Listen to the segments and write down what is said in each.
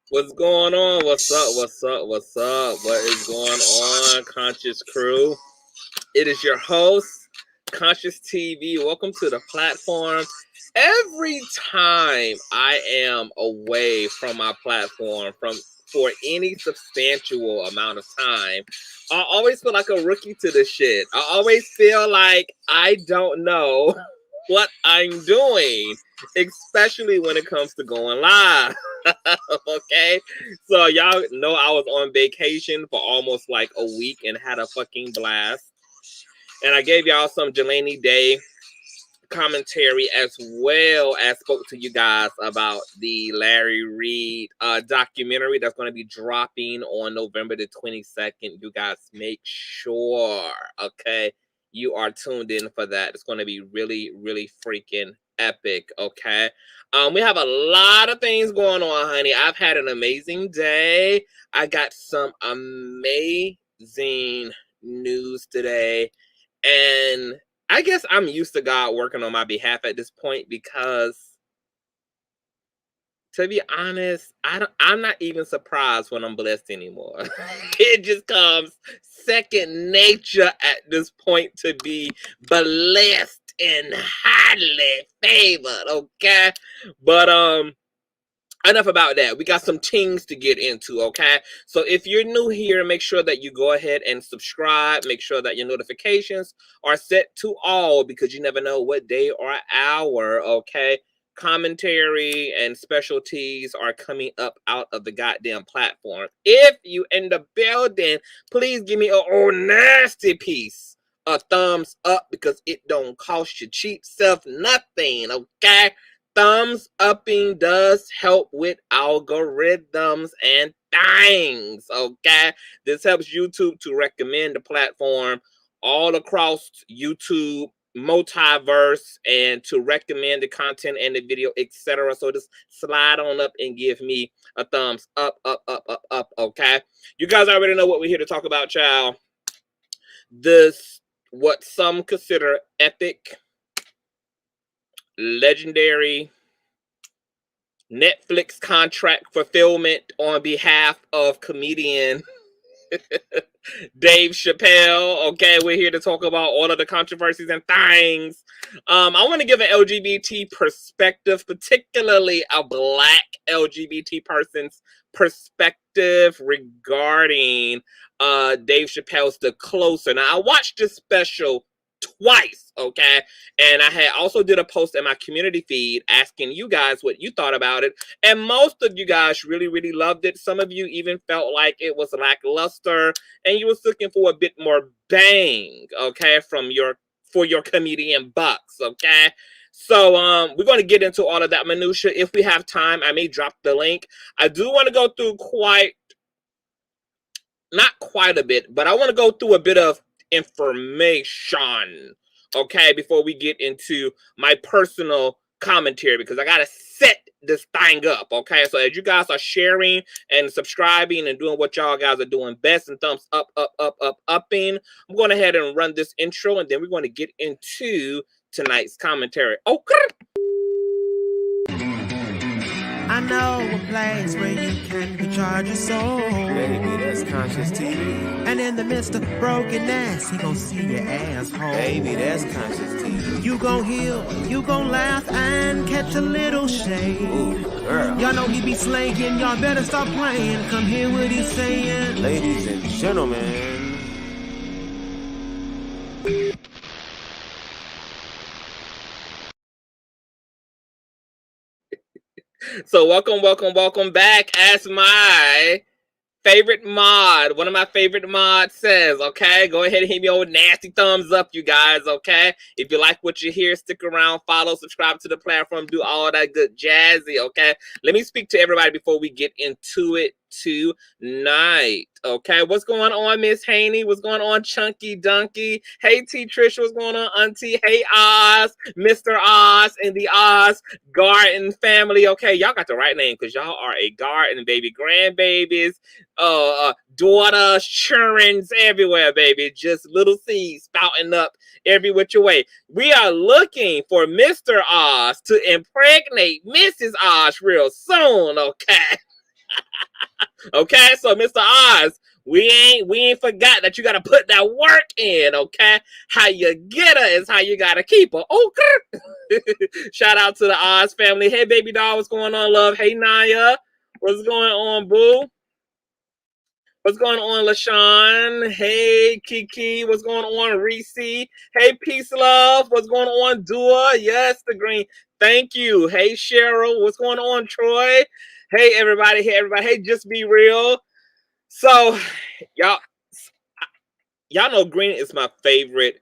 What's going on? What's up? What's up? What's up? What is going on, Conscious Crew? It is your host, Consciouztv. Welcome to the platform. Every time I am away from my platform for any substantial amount of time, I always feel like a rookie to this shit. I always feel like I don't know what I'm doing, especially when it comes to going live. Okay, so y'all know I was on vacation for almost like a week and had a fucking blast. And I gave y'all some Jelani Day commentary as well as spoke to you guys about the Larry Reid documentary that's going to be dropping on November the 22nd. You guys make sure, okay, you are tuned in for that. It's going to be really, really freaking epic, okay? We have a lot of things going on, honey. I've had an amazing day. I got some amazing news today. And I guess I'm used to God working on my behalf at this point because, to be honest, I'm not even surprised when I'm blessed anymore. It just comes second nature at this point to be blessed and highly favored, okay? But enough about that. We got some things to get into, okay? So if you're new here, make sure that you go ahead and subscribe. Make sure that your notifications are set to all because you never know what day or hour, okay? Commentary and specialties are coming up out of the goddamn platform. If you in the building, please give me a old nasty piece, a thumbs up, because it don't cost your cheap self nothing, okay? Thumbs upping does help with algorithms and things, okay? This helps YouTube to recommend the platform all across YouTube, multiverse, and to recommend the content and the video, etc. So just slide on up and give me a thumbs up, okay? You guys already know what we're here to talk about, child. This, what some consider epic, legendary Netflix contract fulfillment on behalf of comedian Dave Chappelle. Okay, we're here to talk about all of the controversies and things. I want to give an LGBT perspective, particularly a Black LGBT person's perspective regarding Dave Chappelle's The Closer. Now, I watched this special twice, okay, and I had also did a post in my community feed asking you guys what you thought about it, and most of you guys really loved it. Some of you even felt like it was lackluster and you was looking for a bit more bang, okay, for your comedian bucks, okay. So we're going to get into all of that minutia. If we have time, I may drop the link. I do want to go through not quite a bit, but I want to go through a bit of information, okay, before we get into my personal commentary, because I gotta set this thing up, okay? So as you guys are sharing and subscribing and doing what y'all guys are doing best and thumbs upping, I'm going ahead and run this intro, and then we're going to get into tonight's commentary. Okay. I know a place where you can recharge your soul. Baby, that's Consciouztv. And in the midst of brokenness, he gon' see your asshole. Baby, that's Consciouztv. You gon' heal, you gon' laugh and catch a little shade. Ooh, girl. Y'all know he be slaying, y'all better stop playing. Come hear what he's saying. Ladies and gentlemen. So welcome back. As my favorite mod, one of my favorite mods says, okay, go ahead and hit me over nasty thumbs up, you guys, okay? If you like what you hear, stick around, follow, subscribe to the platform, do all that good jazzy, okay? Let me speak to everybody before we get into it tonight, okay? What's going on, Miss Haney? What's going on, Chunky Donkey? Hey, T. Trish, what's going on, Auntie? Hey, Oz, Mr. Oz, and the Oz Garden family, okay? Y'all got the right name because y'all are a garden, baby. Grandbabies, daughters, childrens everywhere, baby. Just little seeds spouting up every which way. We are looking for Mr. Oz to impregnate Mrs. Oz real soon, okay? Okay, so Mr. Oz, we ain't forgot that you gotta put that work in, okay? How you get her is how you gotta keep her, okay? Shout out to the Oz family. Hey, baby doll, what's going on, love? Hey, Naya, what's going on, boo? What's going on, LaShawn? Hey, Kiki. What's going on, Reese? Hey, Peace Love. What's going on, Dua? Yes, the green. Thank you. Hey, Cheryl. What's going on, Troy? Hey, everybody. Hey, everybody. Hey, Just Be Real. So, y'all know green is my favorite.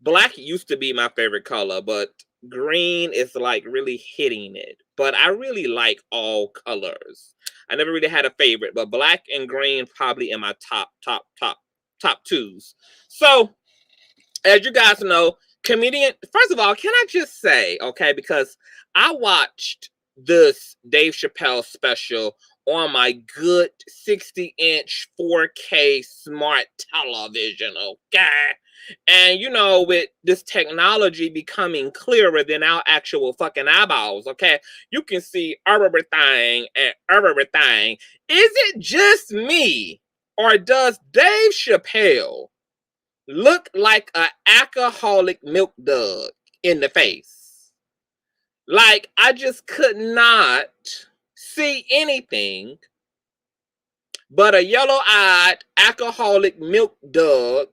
Black used to be my favorite color, but green is like really hitting it. But I really like all colors. I never really had a favorite, but black and green probably in my top twos. So, as you guys know, comedian, first of all, can I just say, okay, because I watched this Dave Chappelle special on my good 60-inch 4K smart television, okay? And, you know, with this technology becoming clearer than our actual fucking eyeballs, okay? You can see everything and everything. Is it just me, or does Dave Chappelle look like an alcoholic milk dog in the face? Like, I just could not see anything but a yellow-eyed alcoholic milk dog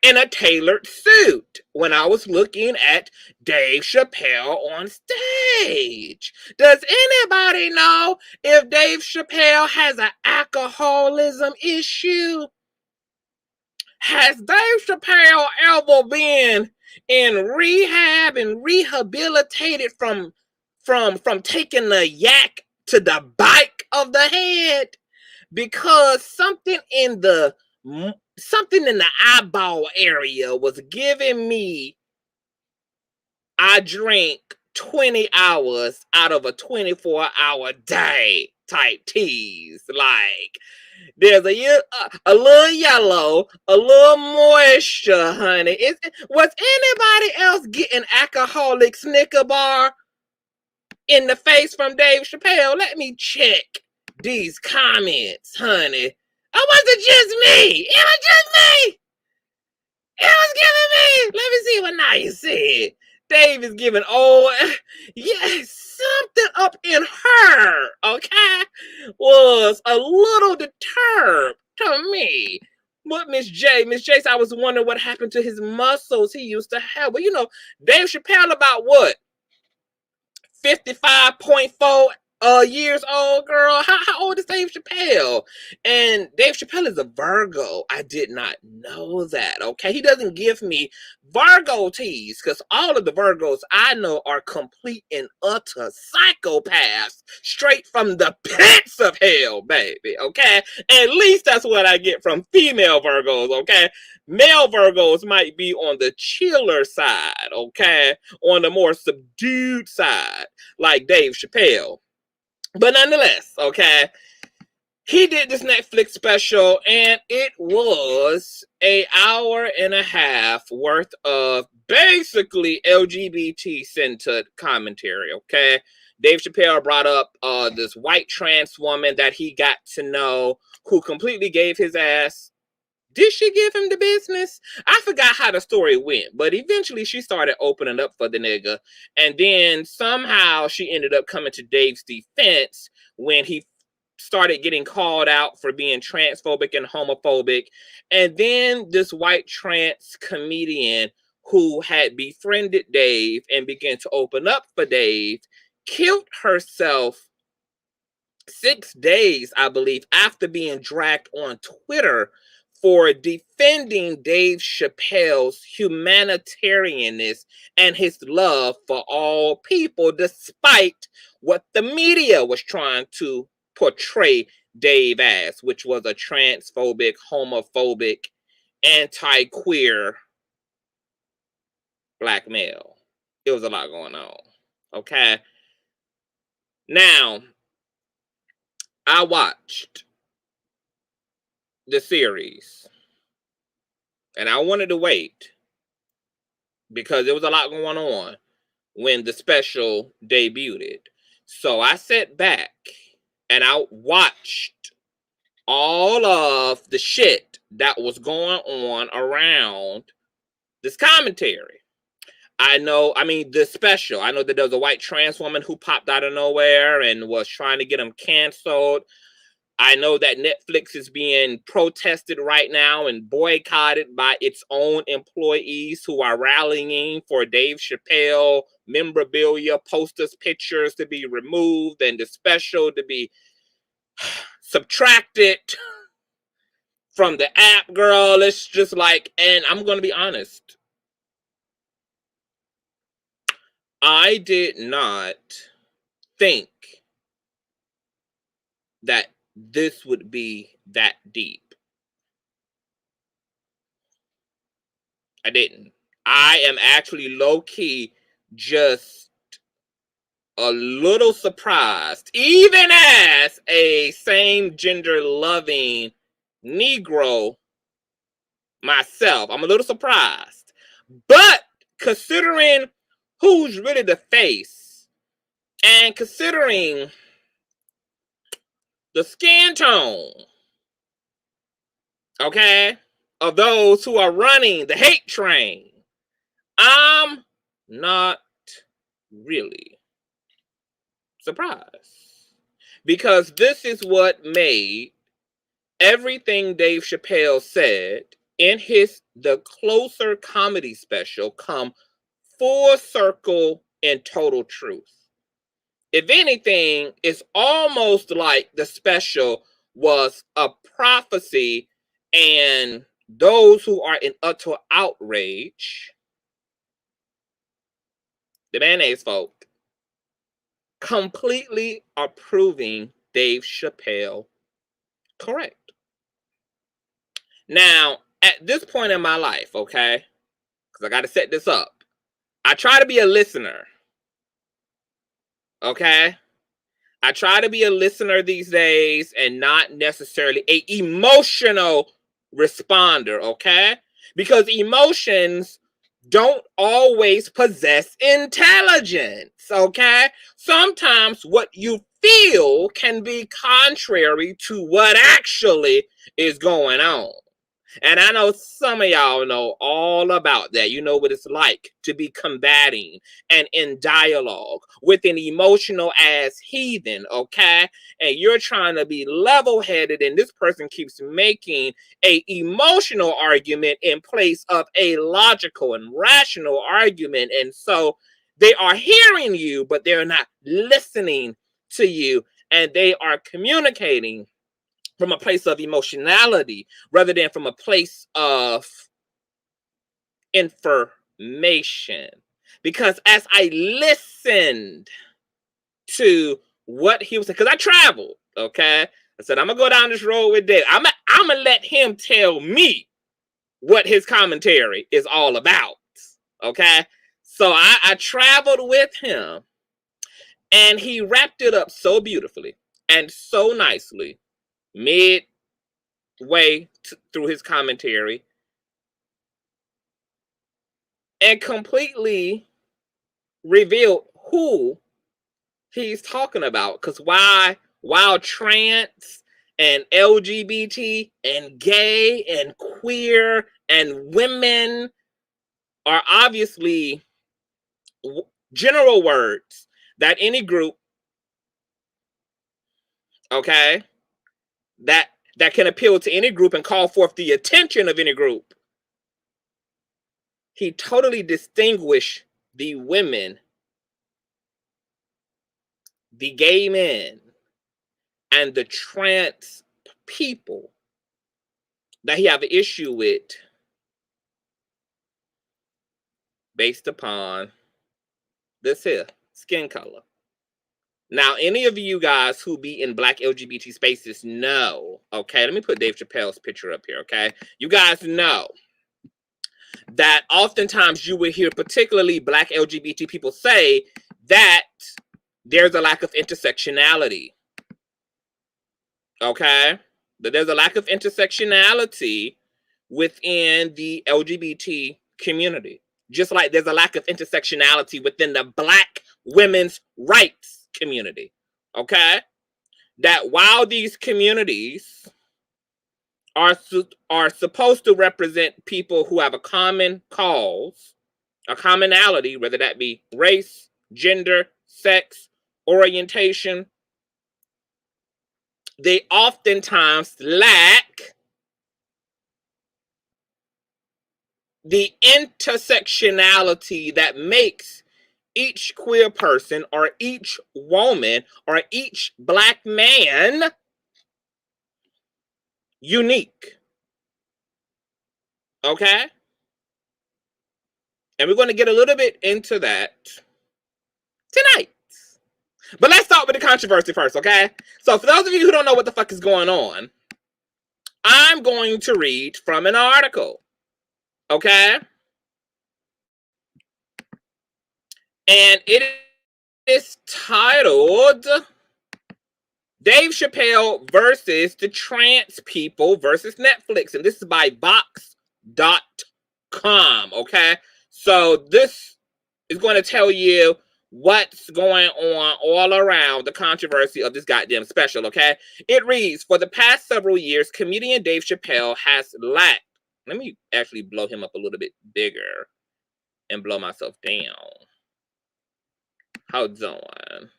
in a tailored suit when I was looking at Dave Chappelle on stage. Does anybody know if Dave Chappelle has an alcoholism issue? Has Dave Chappelle ever been in rehab and rehabilitated from taking the yak to the bike of the head? Because something in the eyeball area was giving me I drink 20 hours out of a 24-hour day type tease. Like, there's a little yellow, a little moisture, honey. Was anybody else getting alcoholic Snicker bar in the face from Dave Chappelle? Let me check these comments, honey. Or was it just me? It was just me. It was giving me. Let me see what Naya said. Dave is giving, yes, something up in her, okay, was a little disturbed to me. But Miss J said, I was wondering what happened to his muscles he used to have. Well, you know, Dave Chappelle about what? 55.4 years old, girl. How old is Dave Chappelle? And Dave Chappelle is a Virgo. I did not know that, okay? He doesn't give me Virgo teas because all of the Virgos I know are complete and utter psychopaths straight from the pits of hell, baby, okay? At least that's what I get from female Virgos, okay? Male Virgos might be on the chiller side, okay? On the more subdued side, like Dave Chappelle. But nonetheless, okay, he did this Netflix special, and it was an hour and a half worth of basically LGBT-centered commentary, okay? Dave Chappelle brought up this white trans woman that he got to know who completely gave his ass. Did she give him the business? I forgot how the story went, but eventually she started opening up for the nigga. And then somehow she ended up coming to Dave's defense when he started getting called out for being transphobic and homophobic. And then this white trans comedian who had befriended Dave and began to open up for Dave killed herself 6 days, I believe, after being dragged on Twitter for defending Dave Chappelle's humanitarianness and his love for all people, despite what the media was trying to portray Dave as, which was a transphobic, homophobic, anti-queer black male. It was a lot going on. Okay. Now, I watched the series and I wanted to wait because there was a lot going on when the special debuted. So I sat back and I watched all of the shit that was going on around this commentary. I know that there was a white trans woman who popped out of nowhere and was trying to get him canceled. I know that Netflix is being protested right now and boycotted by its own employees who are rallying for Dave Chappelle memorabilia, posters, pictures to be removed and the special to be subtracted from the app, girl. It's just like, and I'm going to be honest. I did not think that this would be that deep. I didn't. I am actually low-key just a little surprised, even as a same-gender loving Negro myself. I'm a little surprised. But considering who's really the face and considering the skin tone, okay, of those who are running the hate train, I'm not really surprised. Because this is what made everything Dave Chappelle said in The Closer comedy special come full circle in total truth. If anything, it's almost like the special was a prophecy and those who are in utter outrage, the mayonnaise folk, completely approving Dave Chappelle correct. Now, at this point in my life, okay, because I got to set this up, I try to be a listener, okay? I try to be a listener these days and not necessarily an emotional responder, okay? Because emotions don't always possess intelligence, okay? Sometimes what you feel can be contrary to what actually is going on. And I know some of y'all know all about that. You know what it's like to be combating and in dialogue with an emotional ass heathen, okay? And you're trying to be level-headed and this person keeps making a emotional argument in place of a logical and rational argument. And so they are hearing you, but they're not listening to you. And they are communicating from a place of emotionality rather than from a place of information. Because as I listened to what he was saying, because I traveled, okay? I said, I'm going to go down this road with Dave. I'm going to let him tell me what his commentary is all about, okay? So I traveled with him, and he wrapped it up so beautifully and so nicely midway through his commentary. and completely revealed who he's talking about. Because while trans and LGBT and gay and queer and women are obviously general words that any group, okay, that can appeal to any group and call forth the attention of any group, he totally distinguished the women, the gay men, and the trans people that he have an issue with based upon this here, skin color. Now, any of you guys who be in Black LGBT spaces know, okay, let me put Dave Chappelle's picture up here, okay? You guys know that oftentimes you will hear particularly Black LGBT people say that there's a lack of intersectionality, okay? That there's a lack of intersectionality within the LGBT community. Just like there's a lack of intersectionality within the Black women's rights community, okay? That while these communities are supposed to represent people who have a common cause, a commonality, whether that be race, gender, sex, orientation, they oftentimes lack the intersectionality that makes each queer person or each woman or each Black man unique. Okay? And we're going to get a little bit into that tonight. But let's start with the controversy first, okay? So for those of you who don't know what the fuck is going on, I'm going to read from an article, okay? And it is titled Dave Chappelle versus the Trans People versus Netflix. And this is by Vox.com, okay? So this is going to tell you what's going on all around the controversy of this goddamn special, okay? It reads, for the past several years, comedian Dave Chappelle has lacked... Let me actually blow him up a little bit bigger and blow myself down. Hold on.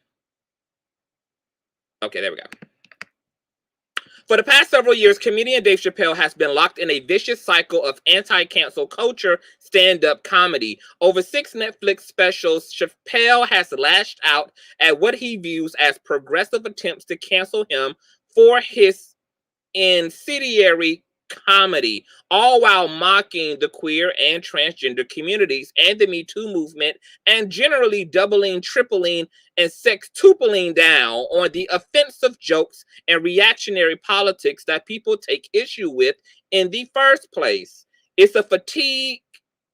Okay, there we go. For the past several years, comedian Dave Chappelle has been locked in a vicious cycle of anti-cancel culture stand-up comedy. Over 6 Netflix specials, Chappelle has lashed out at what he views as progressive attempts to cancel him for his incendiary comedy, all while mocking the queer and transgender communities and the Me Too movement, and generally doubling, tripling, and sextupling down on the offensive jokes and reactionary politics that people take issue with in the first place. It's a fatigue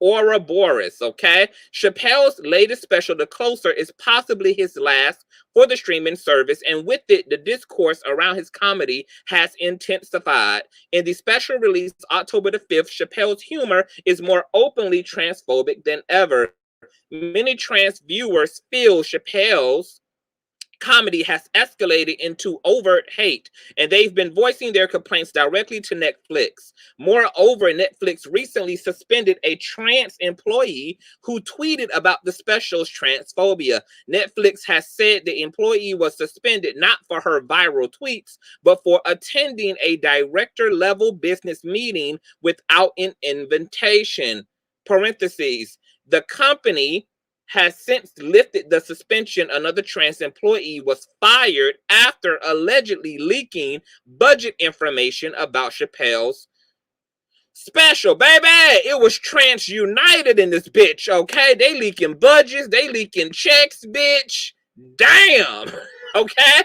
Ouroboros, okay? Chappelle's latest special, The Closer, is possibly his last for the streaming service, and with it, the discourse around his comedy has intensified. In the special release October the 5th, Chappelle's humor is more openly transphobic than ever. Many trans viewers feel Chappelle's comedy has escalated into overt hate, and they've been voicing their complaints directly to Netflix. Moreover, Netflix recently suspended a trans employee who tweeted about the special's transphobia. Netflix has said the employee was suspended not for her viral tweets, but for attending a director-level business meeting without an invitation. Parentheses. The company has since lifted the suspension. Another trans employee was fired after allegedly leaking budget information about Chappelle's special. Baby, it was Trans United in this bitch, okay? They leaking budgets, they leaking checks, bitch. Damn, okay?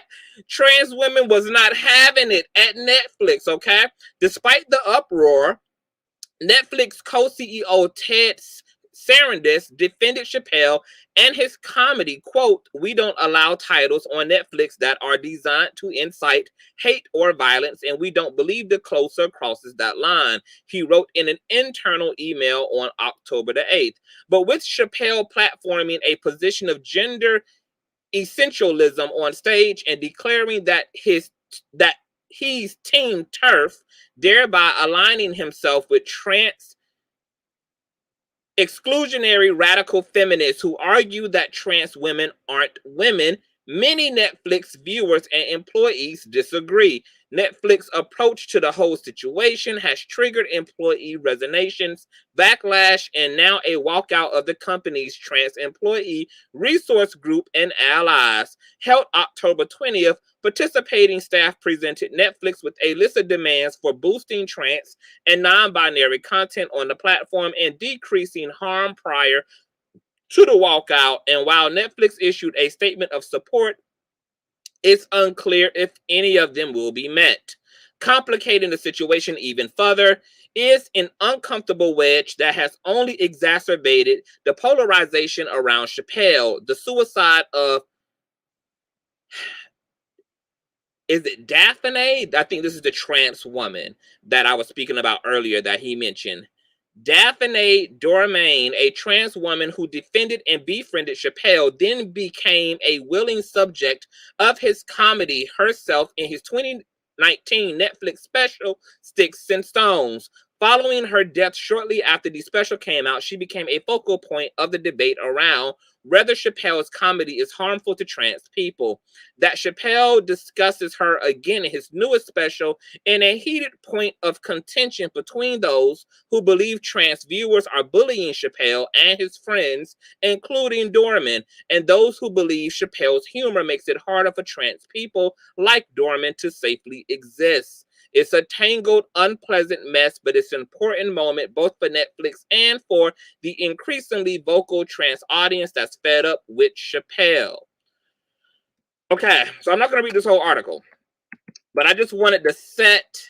Trans women was not having it at Netflix, okay? Despite the uproar, Netflix co-CEO Ted Sarandis defended Chappelle and his comedy, quote, "We don't allow titles on Netflix that are designed to incite hate or violence, and we don't believe the closer crosses that line," he wrote in an internal email on October the 8th. But with Chappelle platforming a position of gender essentialism on stage and declaring that he's team turf, thereby aligning himself with trans exclusionary radical feminists who argue that trans women aren't women, many Netflix viewers and employees disagree. Netflix's approach to the whole situation has triggered employee resignations, backlash, and now a walkout of the company's trans employee resource group and allies. Held October 20th, participating staff presented Netflix with a list of demands for boosting trans and non-binary content on the platform and decreasing harm prior to the walkout. And while Netflix issued a statement of support, it's unclear if any of them will be met. Complicating the situation even further is an uncomfortable wedge that has only exacerbated the polarization around Chappelle. The suicide of, is it Daphne? I think this is the trans woman that I was speaking about earlier that he mentioned. Daphne Dormain, a trans woman who defended and befriended Chappelle, then became a willing subject of his comedy herself in his 2019 Netflix special, Sticks and Stones. Following her death shortly after the special came out, she became a focal point of the debate around whether Chappelle's comedy is harmful to trans people. That Chappelle discusses her again in his newest special in a heated point of contention between those who believe trans viewers are bullying Chappelle and his friends, including Dorman, and those who believe Chappelle's humor makes it harder for trans people like Dorman to safely exist. It's a tangled, unpleasant mess, but it's an important moment both for Netflix and for the increasingly vocal trans audience that's fed up with Chappelle. Okay, so I'm not going to read this whole article, but I just wanted to set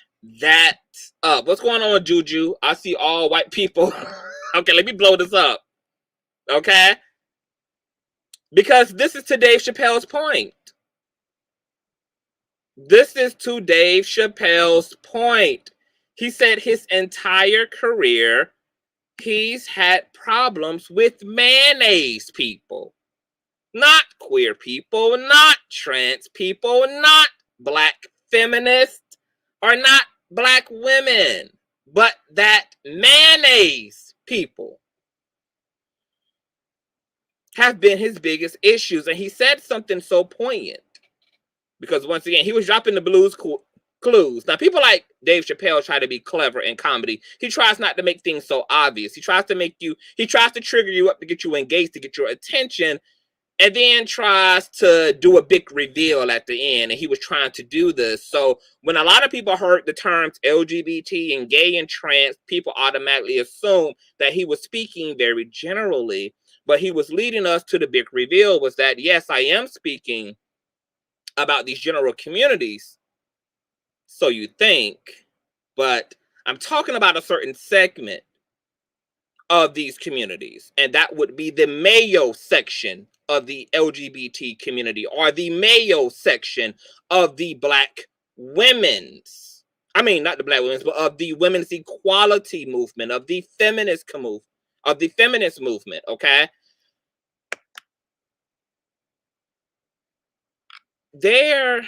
that up. What's going on, Juju? I see all white people. Okay, let me blow this up. Okay? Because this is to Dave Chappelle's point. This is to Dave Chappelle's point. He said his entire career, he's had problems with mayonnaise people. Not queer people, not trans people, not black feminists, or not black women, but that mayonnaise people have been his biggest issues. And he said something so poignant. Because once again, he was dropping the blues clues. Now, people like Dave Chappelle try to be clever in comedy. He tries not to make things so obvious. He tries to trigger you up to get you engaged, to get your attention, and then tries to do a big reveal at the end. And he was trying to do this. So when a lot of people heard the terms LGBT and gay and trans, people automatically assume that he was speaking very generally. But he was leading us to the big reveal was that, yes, I am speaking about these general communities, so you think, but I'm talking about a certain segment of these communities, and that would be the Mayo section of the LGBT community, or the Mayo section of the black women's, I mean, not the black women's, but of the women's equality movement, of the feminist movement, okay? There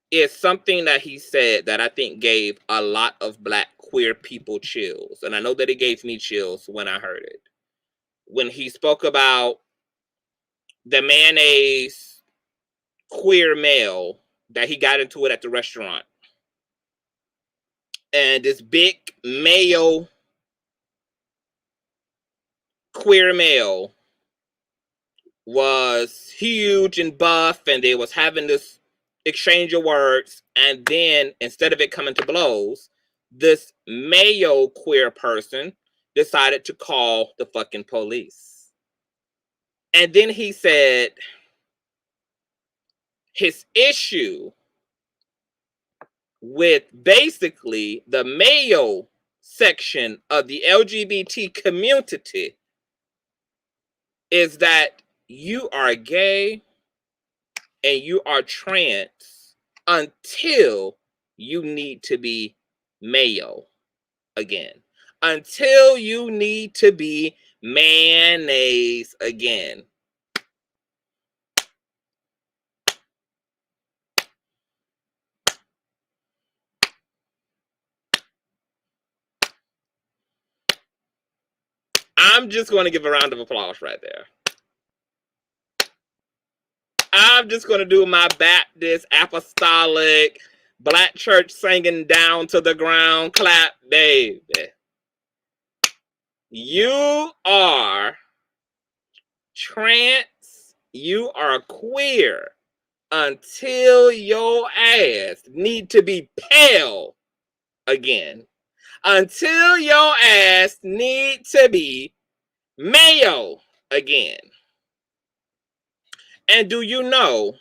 is something that he said that I think gave a lot of black queer people chills. And I know that it gave me chills when I heard it. When he spoke about the mayonnaise queer male that he got into it at the restaurant. And this big mayo queer male was huge and buff, and they was having this exchange of words, and then instead of it coming to blows, this mayo queer person decided to call the fucking police. And then he said his issue with basically the mayo section of the LGBT community is that you are gay and you are trans until you need to be mayo again. Until you need to be mayonnaise again. I'm just going to give a round of applause right there. I'm just going to do my Baptist, apostolic, black church singing down to the ground clap, baby. You are trans, you are queer until your ass need to be pale again. Until your ass need to be mayo again. And do you know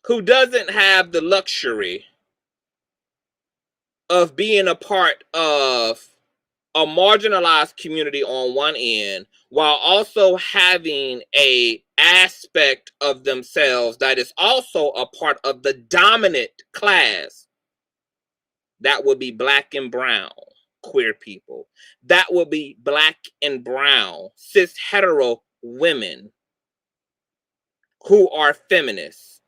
who doesn't have the luxury of being a part of a marginalized community on one end while also having a aspect of themselves that is also a part of the dominant class? That would be black and brown queer people. That would be black and brown cis hetero women who are feminists.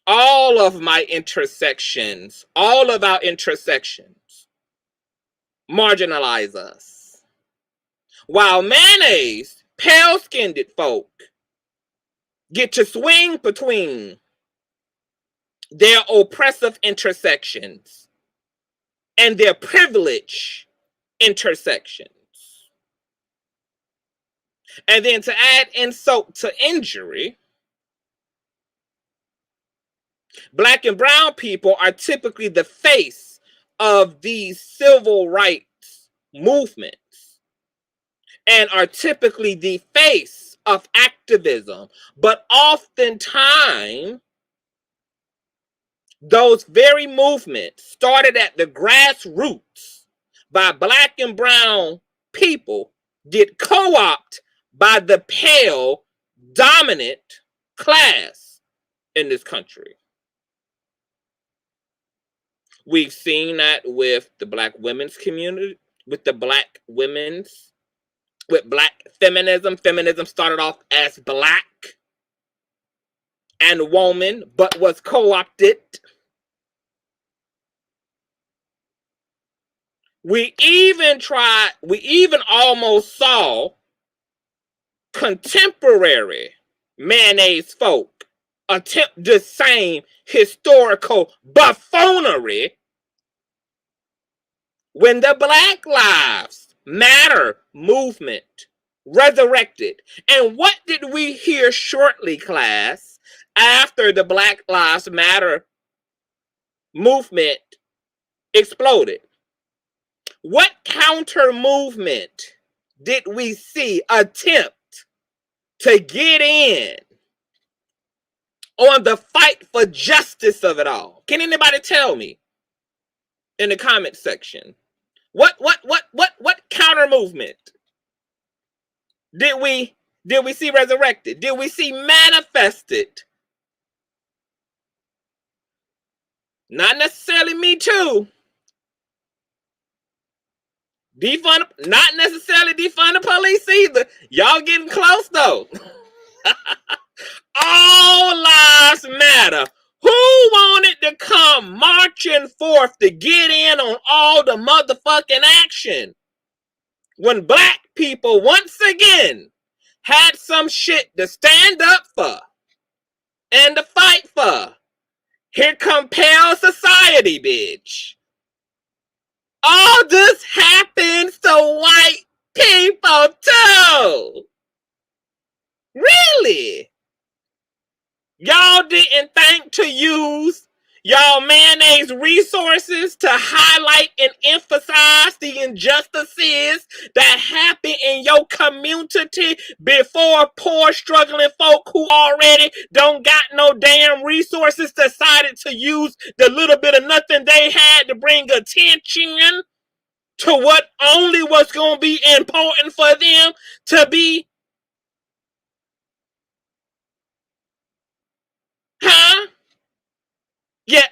All of my intersections, all of our intersections marginalize us. While mayonnaise, pale-skinned folk get to swing between their oppressive intersections and their privilege intersections. And then to add insult to injury, black and brown people are typically the face of these civil rights movements and are typically the face of activism. But oftentimes, those very movements started at the grassroots by black and brown people get co-opted by the pale dominant class in this country. We've seen that with the black women's community, with black feminism. Feminism started off as black and woman, but was co-opted. We even almost saw contemporary mayonnaise folk attempt the same historical buffoonery when the Black Lives Matter movement resurrected. And what did we hear shortly, class, after the Black Lives Matter movement exploded? What counter movement did we see attempt to get in on the fight for justice of it all? Can anybody tell me in the comment section? What counter movement did we see resurrected? Did we see manifested? Not necessarily Me Too. Not necessarily defund the police either. Y'all getting close though. All lives matter. Who wanted to come marching forth to get in on all the motherfucking action when black people once again had some shit to stand up for and to fight for? Here come pale society, bitch. All this happens to white people too. Really? Y'all didn't think to use Y'all mayonnaise resources to highlight and emphasize the injustices that happen in your community before poor struggling folk who already don't got no damn resources decided to use the little bit of nothing they had to bring attention to what only was going to be important for them to be. Huh? Yeah.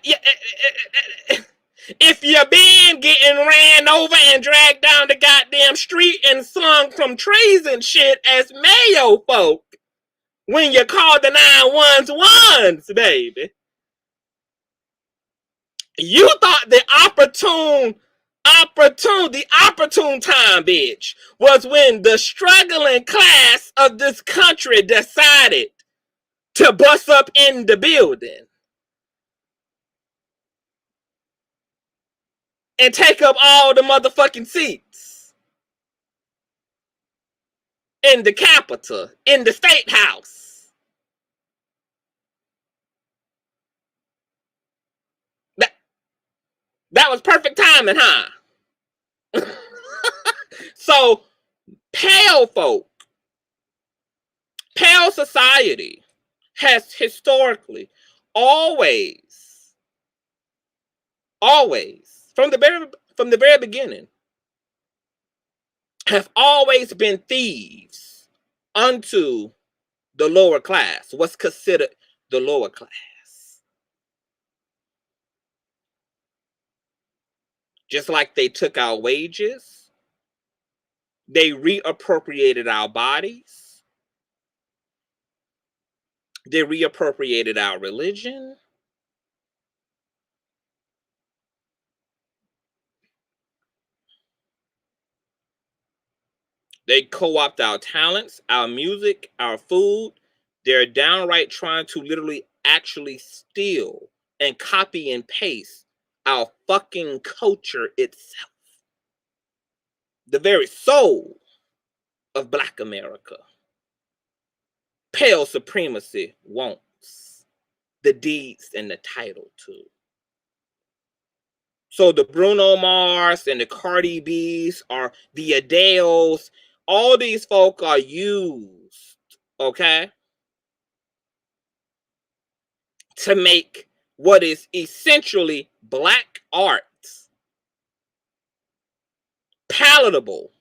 If you're being getting ran over and dragged down the goddamn street and slung from trees and shit as Mayo folk, when you call the 911s, baby, you thought the opportune time, bitch, was when the struggling class of this country decided to bust up in the building and take up all the motherfucking seats in the Capitol, in the State House. That was perfect timing, huh? So, pale folk, pale society has historically always, from the very beginning, have always been thieves unto the lower class, what's considered the lower class. Just like they took our wages, they reappropriated our bodies, they reappropriated our religion, they co-opt our talents, our music, our food. They're downright trying to literally actually steal and copy and paste our fucking culture itself. The very soul of Black America. Pale supremacy wants the deeds and the title to. So the Bruno Mars and the Cardi B's or the Adeles, all these folk are used, okay, to make what is essentially Black art palatable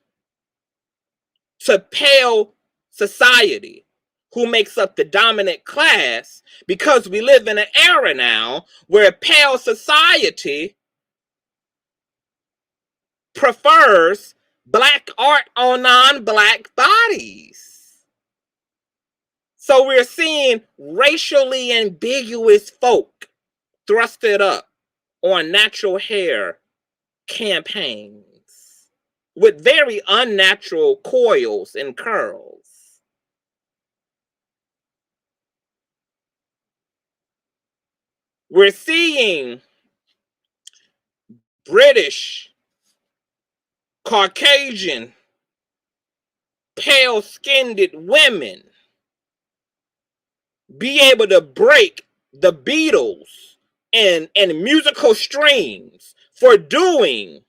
to pale society, who makes up the dominant class, because we live in an era now where pale society prefers Black art on non-Black bodies. So we're seeing racially ambiguous folk thrusted up on natural hair campaigns with very unnatural coils and curls. We're seeing British, Caucasian, pale-skinned women be able to break the Beatles and musical streams for doing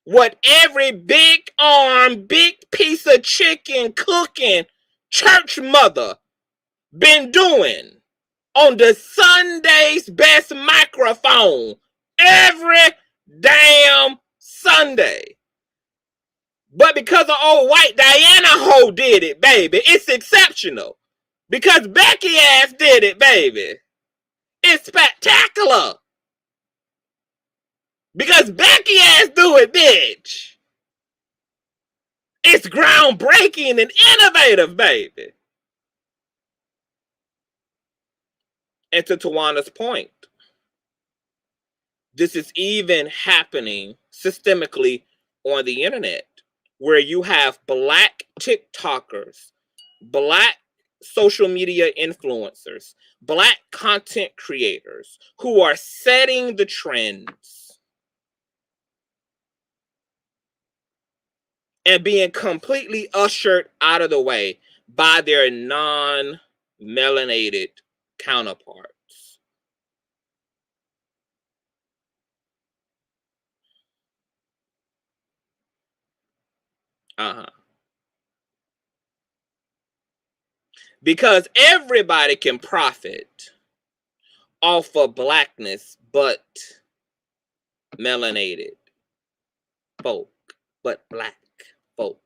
what every big arm, big piece of chicken cooking church mother been doing on the Sunday's Best microphone every damn Sunday. But because of old white Diana Ho did it, baby, it's exceptional. Because Becky ass did it, baby, it's spectacular. Because Becky ass do it, bitch, it's groundbreaking and innovative, baby. And to Tawana's point, this is even happening systemically on the internet, where you have Black TikTokers, Black social media influencers, Black content creators who are setting the trends and being completely ushered out of the way by their non-melanated counterparts. Uh-huh. Because everybody can profit off of blackness, but melanated folk, but black folk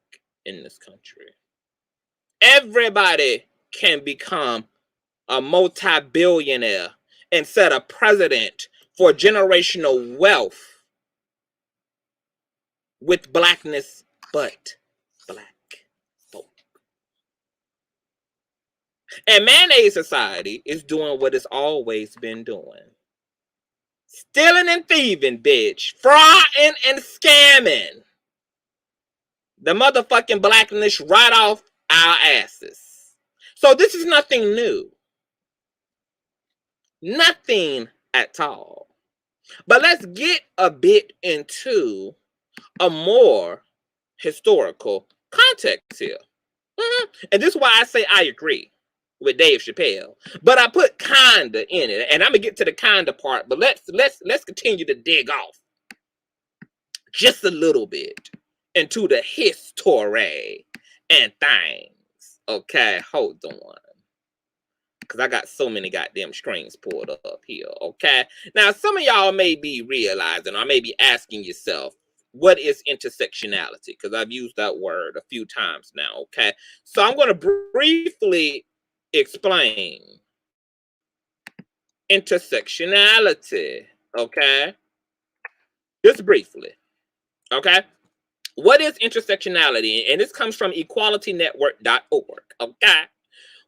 in this country. Everybody can become a multi-billionaire and set a precedent for generational wealth with blackness, but black folk. And mayonnaise society is doing what it's always been doing. Stealing and thieving, bitch. Frauding and scamming. The motherfucking blackness right off our asses. So this is nothing new. Nothing at all. But let's get a bit into a more historical context here. And this is why I say I agree with Dave Chappelle. But I put kinda in it. And I'm gonna get to the kinda part, but let's continue to dig off just a little bit into the history and things. Okay, hold on. Because I got so many goddamn strings pulled up here, okay? Now, some of y'all may be realizing or may be asking yourself, what is intersectionality? Because I've used that word a few times now, okay? So I'm going to briefly explain intersectionality, okay? Just briefly, okay? What is intersectionality? And this comes from equalitynetwork.org, okay?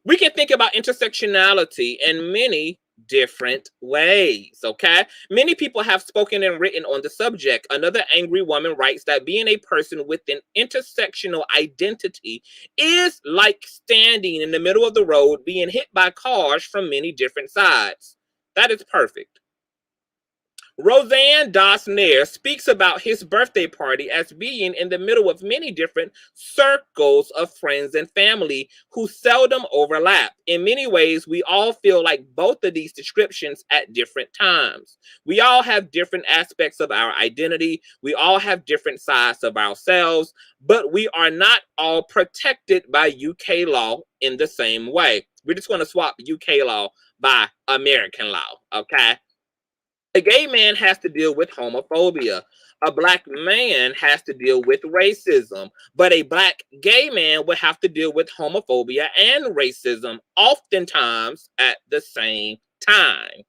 We can think about intersectionality in many different ways, okay? Many people have spoken and written on the subject. Another angry woman writes that being a person with an intersectional identity is like standing in the middle of the road being hit by cars from many different sides. That is perfect. Roseanne Dosner speaks about his birthday party as being in the middle of many different circles of friends and family who seldom overlap. In many ways, we all feel like both of these descriptions at different times. We all have different aspects of our identity. We all have different sides of ourselves, but we are not all protected by UK law in the same way. We're just going to swap UK law by American law, okay? A gay man has to deal with homophobia. A black man has to deal with racism. But a black gay man would have to deal with homophobia and racism oftentimes at the same time.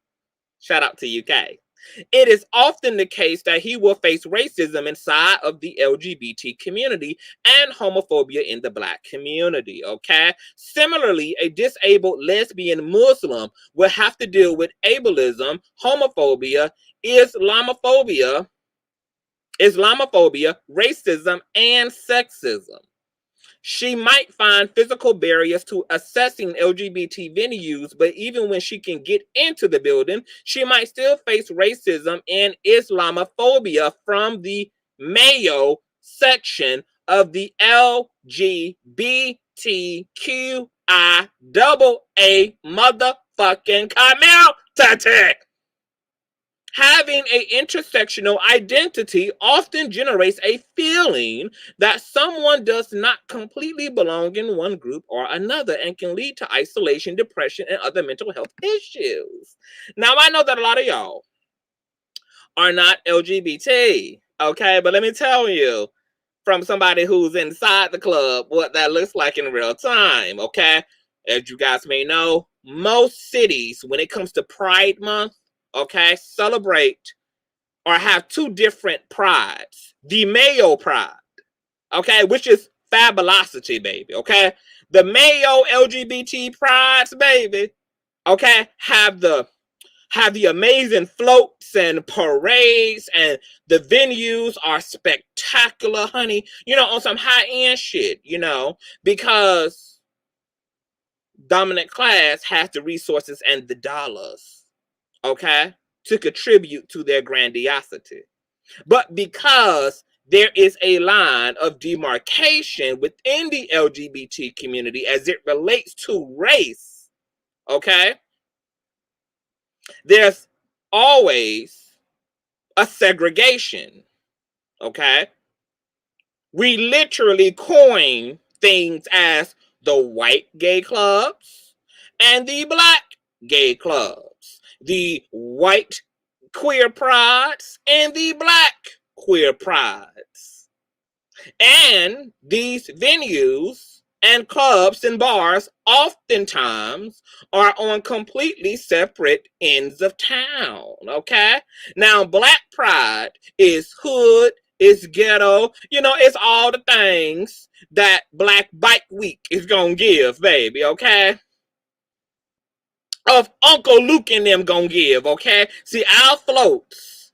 Shout out to UK. It is often the case that he will face racism inside of the LGBT community and homophobia in the black community, okay? Similarly, a disabled lesbian Muslim will have to deal with ableism, homophobia, Islamophobia, racism, and sexism. She might find physical barriers to accessing LGBT venues, but even when she can get into the building, she might still face racism and Islamophobia from the Mayo section of the LGBTQIAA motherfucking community. Having an intersectional identity often generates a feeling that someone does not completely belong in one group or another and can lead to isolation, depression, and other mental health issues. Now, I know that a lot of y'all are not LGBT, okay? But let me tell you from somebody who's inside the club what that looks like in real time, okay? As you guys may know, most cities, when it comes to Pride Month, okay, celebrate or have two different prides. The Mayo Pride, okay, which is fabulosity, baby, okay? The Mayo LGBT prides, baby, okay, have the amazing floats and parades, and the venues are spectacular, honey, you know, on some high-end shit, you know, because dominant class has the resources and the dollars, okay, to contribute to their grandiosity. But because there is a line of demarcation within the LGBT community as it relates to race, okay, there's always a segregation, okay? We literally coin things as the white gay clubs and the black gay clubs, the white queer prides and the black queer prides. And these venues and clubs and bars oftentimes are on completely separate ends of town, okay? Now, black pride is hood, it's ghetto, it's all the things that Black Bike Week is gonna give, baby, okay? Of Uncle Luke and them gonna give, okay? See, our floats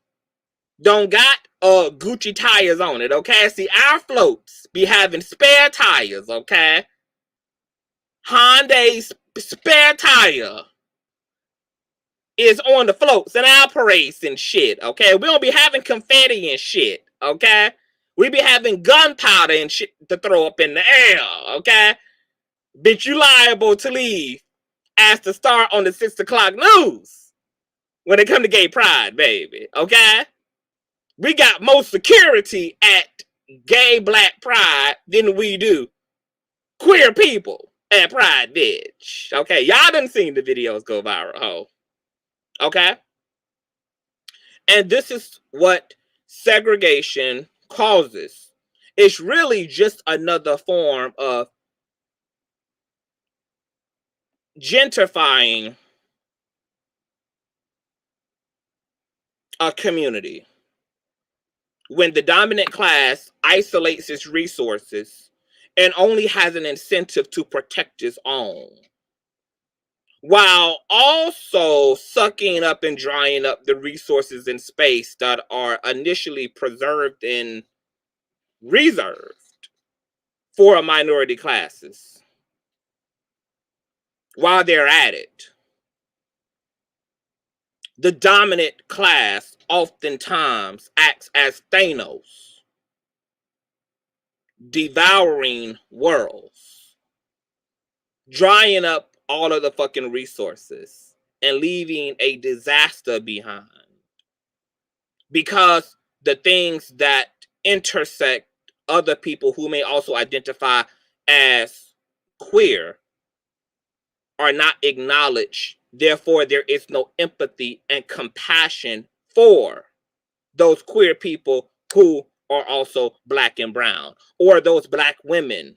don't got Gucci tires on it, okay? See, our floats be having spare tires, okay? Hyundai's spare tire is on the floats and our parades and shit, okay? We don't be having confetti and shit, okay? We be having gunpowder and shit to throw up in the air, okay? Bitch, you liable to leave as the star on the 6 o'clock news when it come to gay pride, baby, okay? We got more security at gay black pride than we do queer people at pride, bitch. Okay, y'all done seen the videos go viral, ho. Okay? And this is what segregation causes. It's really just another form of gentrifying a community. When the dominant class isolates its resources and only has an incentive to protect its own, while also sucking up and drying up the resources in space that are initially preserved and reserved for minority classes. While they're at it, the dominant class oftentimes acts as Thanos, devouring worlds, drying up all of the fucking resources and leaving a disaster behind. Because the things that intersect other people who may also identify as queer are not acknowledged. Therefore, there is no empathy and compassion for those queer people who are also black and brown, or those black women,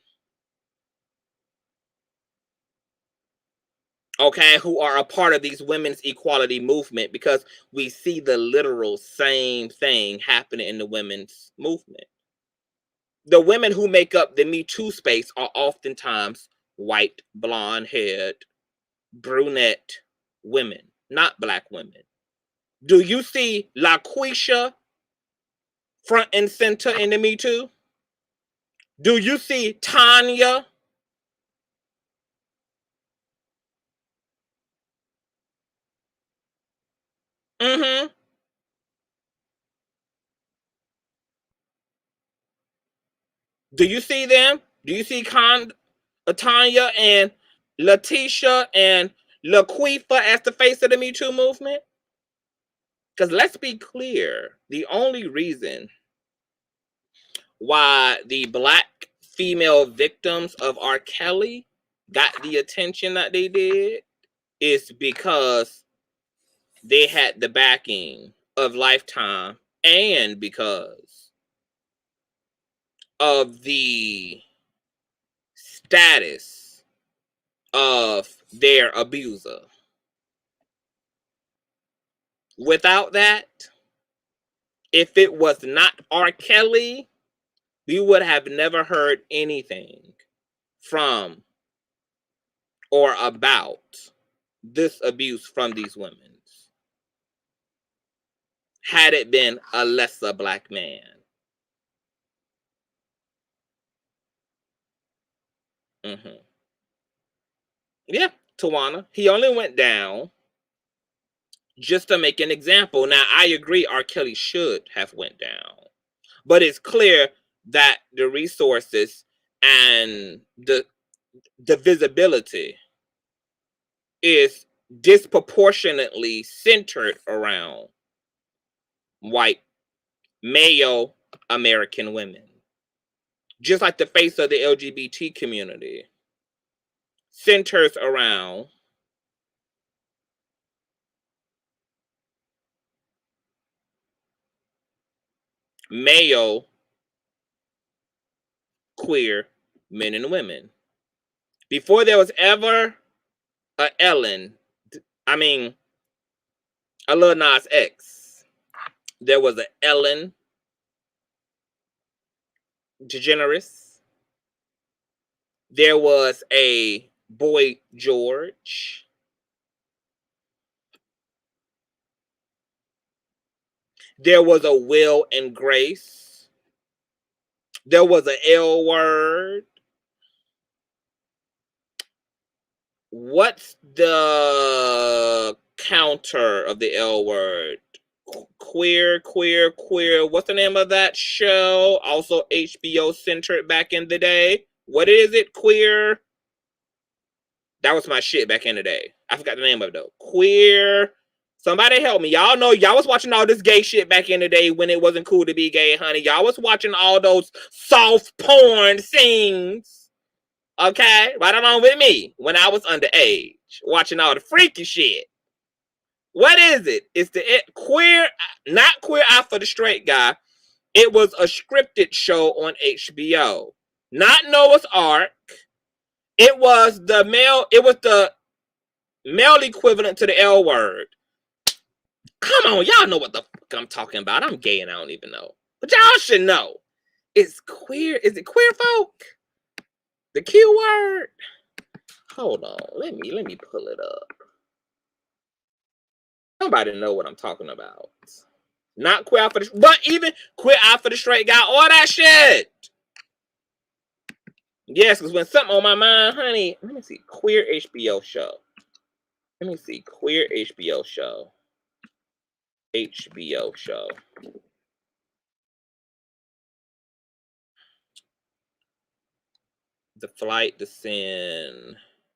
okay, who are a part of these women's equality movement, because we see the literal same thing happening in the women's movement. The women who make up the Me Too space are oftentimes white, blonde-haired, brunette women, not black women. Do you see LaQuisha front and center in the Me Too? Do you see Tanya? Mm-hmm. Do you see them? Do you see Tanya and Letitia and LaQuifa as the face of the Me Too movement? Because let's be clear, the only reason why the black female victims of R. Kelly got the attention that they did is because they had the backing of Lifetime and because of the status of their abuser. Without that, if it was not R. Kelly, we would have never heard anything from or about this abuse from these women had it been a lesser black man. Mm-hmm. Yeah, Tawana. He only went down just to make an example. Now, I agree R. Kelly should have went down. But it's clear that the resources and the visibility is disproportionately centered around white male American women. just like the face of the LGBT community, centers around male queer men and women. Before there was ever a Ellen, I mean, a Lil Nas X, there was a Ellen DeGeneres. There was a Boy George. There was a Will and Grace. There was an L Word. What's the counter of the L Word? Queer. What's the name of that show? Also HBO centered back in the day. What is it? Queer. That was my shit back in the day. I forgot the name of it though. Queer. Somebody help me. Y'all know y'all was watching all this gay shit back in the day when it wasn't cool to be gay, honey. Y'all was watching all those soft porn scenes. Okay? Right along with me when I was underage. Watching all the freaky shit. What is it? It's the queer, not Queer Eye for the Straight Guy. It was a scripted show on HBO. Not Noah's Ark. It was the male equivalent to the L Word. Come on, y'all know what the fuck I'm talking about. I'm gay and I don't even know. But y'all should know. It's queer. Is it queer folk? The Q word? Hold on. Let me pull it up. Somebody know what I'm talking about. Not Queer Eye for the, but even Queer Eye for the Straight Guy, all that shit. Yes, because when something on my mind, honey, let me see. Queer HBO show. Let me see. Queer HBO show. HBO show. The Flight, the Sin,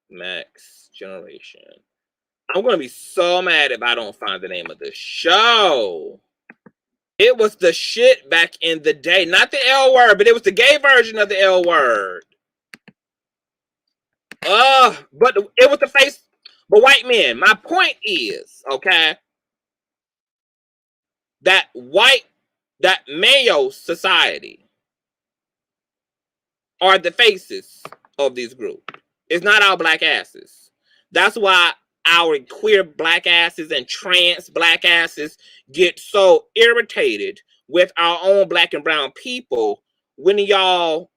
Max Generation. I'm going to be so mad if I don't find the name of the show. It was the shit back in the day. Not the L Word, but it was the gay version of the L Word. But it was the face. But white men. My point is, okay, that male society are the faces of this group. It's not our black asses. That's why our queer black asses and trans black asses get so irritated with our own black and brown people when y'all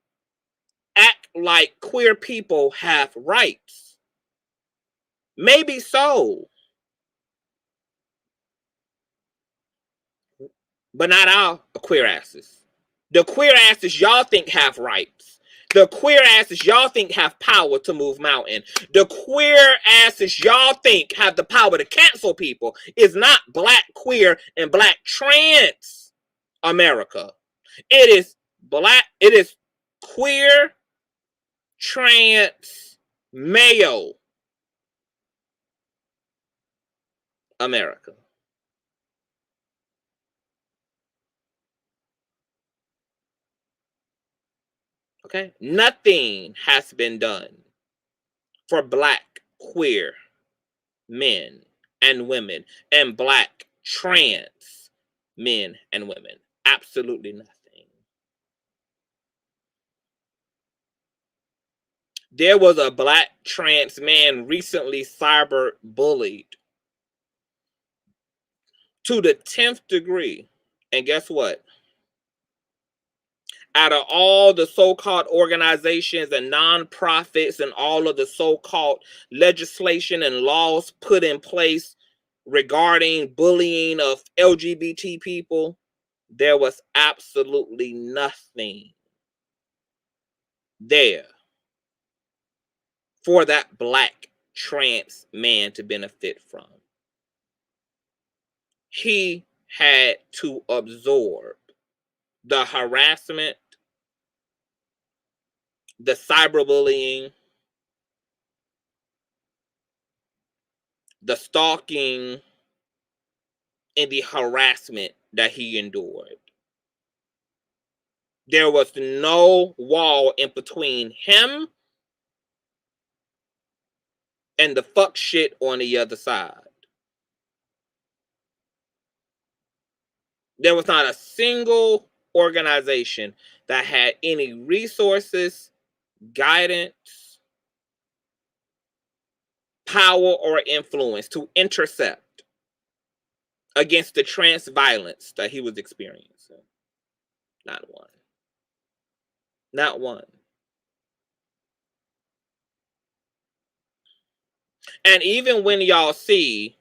act like queer people have rights. Maybe so, but not our queer asses. The queer asses y'all think have rights. The queer asses y'all think have power to move mountain. The queer asses y'all think have the power to cancel people is not black queer and black trans America. It is queer trans male America. Okay? Nothing has been done for black queer men and women and black trans men and women. Absolutely nothing. There was a black trans man recently cyber bullied to the 10th degree. And guess what? Out of all the so-called organizations and nonprofits and all of the so-called legislation and laws put in place regarding bullying of LGBT people, there was absolutely nothing there for that black trans man to benefit from. He had to absorb the harassment, the cyberbullying, the stalking, and the harassment that he endured. There was no wall in between him and the fuck shit on the other side. There was not a single organization that had any resources, guidance, power, or influence to intercept against the trans violence that he was experiencing. Not one. Not one. And even when y'all see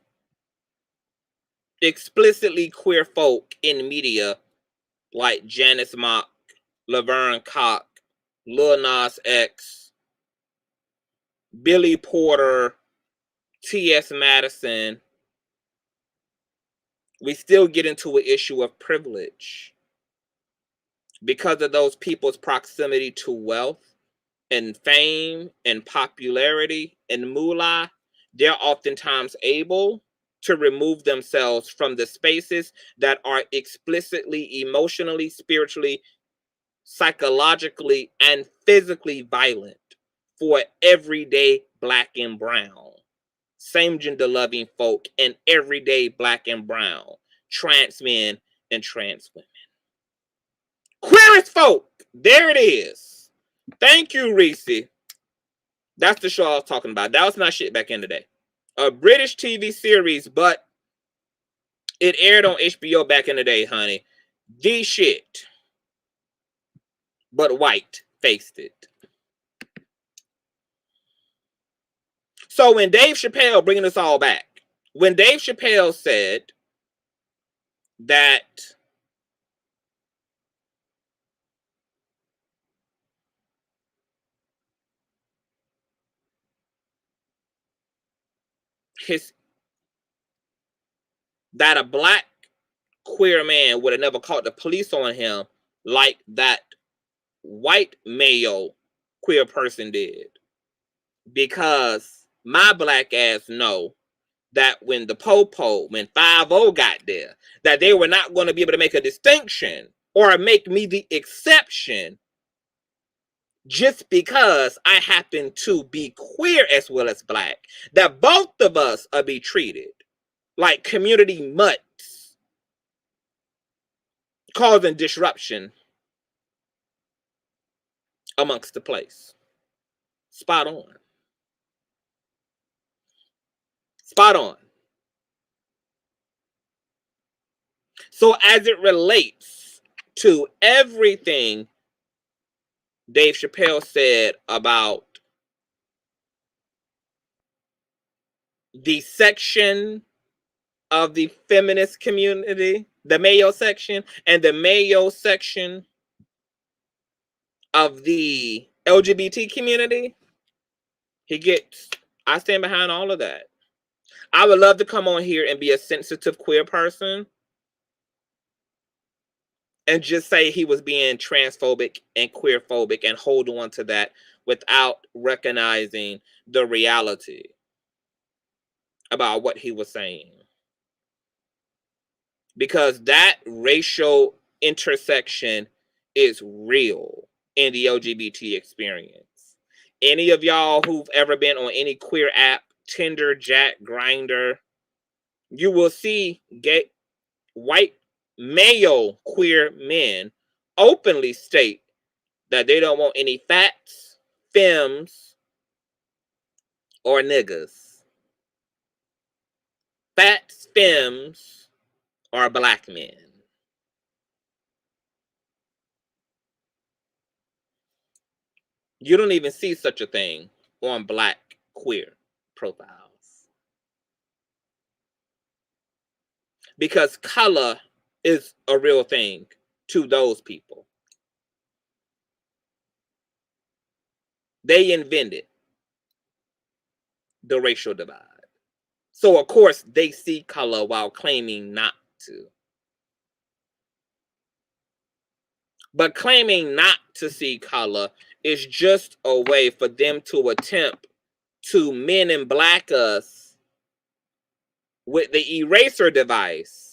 explicitly queer folk in media like Janice Mock, Laverne Cox, Lil Nas X, Billy Porter, T.S. Madison, we still get into an issue of privilege because of those people's proximity to wealth and fame and popularity and moolah. They're oftentimes able to remove themselves from the spaces that are explicitly, emotionally, spiritually, psychologically, and physically violent for everyday black and brown, same gender loving folk, and everyday black and brown, trans men and trans women. Queer as folk. There it is. Thank you, Reese. That's the show I was talking about. That was my shit back in the day. A British TV series, but it aired on HBO back in the day, honey. The shit. But white faced it. So when Dave Chappelle, bringing us all back, when Dave Chappelle said that that a black queer man would have never called the police on him like that white male queer person did, because my black ass know that when the popo, when 5-0 got there, that they were not going to be able to make a distinction or make me the exception just because I happen to be queer as well as black, that both of us are be treated like community mutts, causing disruption amongst the place. Spot on. Spot on. So as it relates to everything Dave Chappelle said about the section of the feminist community, the Mayo section, and the Mayo section of the LGBT community, I stand behind all of that. I would love to come on here and be a sensitive queer person and just say he was being transphobic and queerphobic and hold on to that without recognizing the reality about what he was saying. Because that racial intersection is real in the LGBT experience. Any of y'all who've ever been on any queer app, Tinder, Jack, Grindr, you will see gay, white, male queer men openly state that they don't want any fats, femmes, or niggas. Fats, femmes, or black men. You don't even see such a thing on black queer profiles. Because color is a real thing to those people. They invented the racial divide. So, of course, they see color while claiming not to. But claiming not to see color is just a way for them to attempt to men in black us with the eraser device.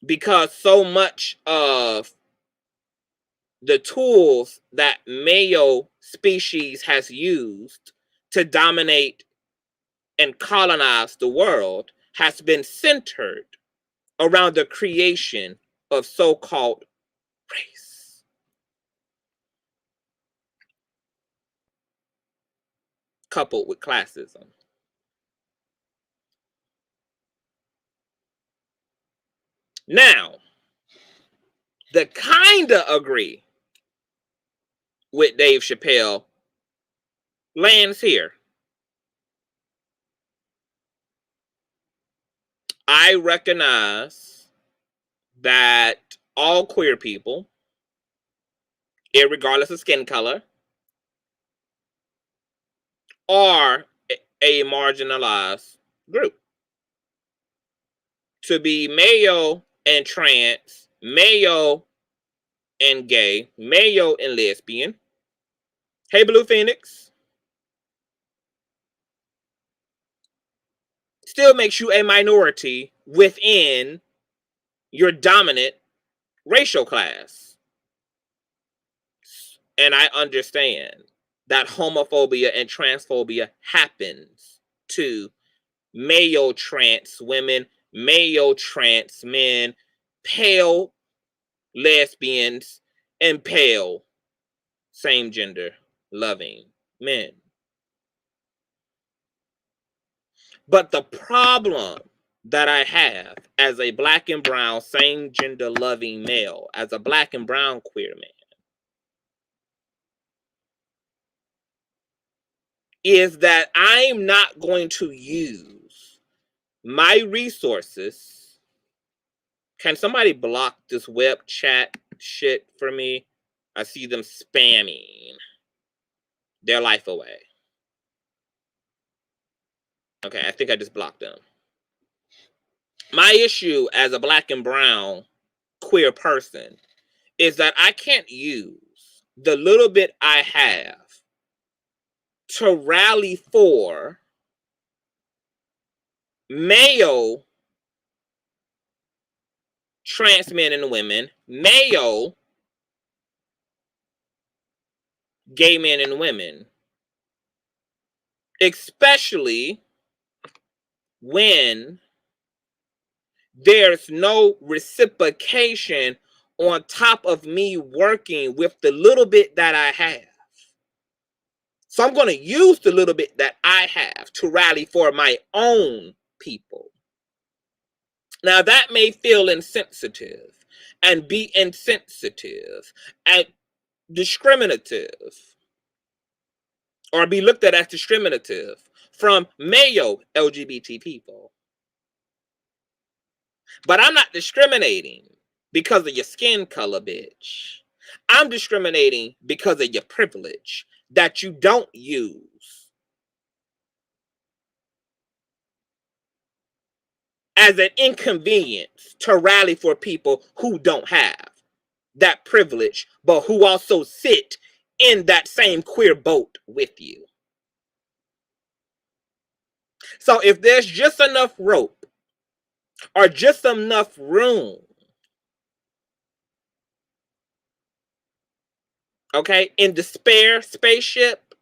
Because so much of the tools that male species has used to dominate and colonize the world has been centered around the creation of so-called race. Coupled with classism. Now, the kinda agree with Dave Chappelle lands here. I recognize that all queer people, irregardless of skin color, are a marginalized group. To be male and trans, male and gay, male and lesbian. Hey, Blue Phoenix. Still makes you a minority within your dominant racial class. And I understand that homophobia and transphobia happens to male trans women, male trans men, pale lesbians, and pale same gender loving men. But the problem that I have as a black and brown same gender loving male, as a black and brown queer man, is that I'm not going to use my resources. Can somebody block this web chat shit for me? I see them spamming their life away. Okay, I think I just blocked them. My issue as a black and brown queer person is that I can't use the little bit I have to rally for male trans men and women, male gay men and women, especially when there's no reciprocation on top of me working with the little bit that I have. So I'm going to use the little bit that I have to rally for my own people. Now, that may feel insensitive and be insensitive and discriminative, or be looked at as discriminative from male LGBT people. But I'm not discriminating because of your skin color, bitch. I'm discriminating because of your privilege that you don't use as an inconvenience to rally for people who don't have that privilege, but who also sit in that same queer boat with you. So if there's just enough rope or just enough room, okay, in the spare spaceship,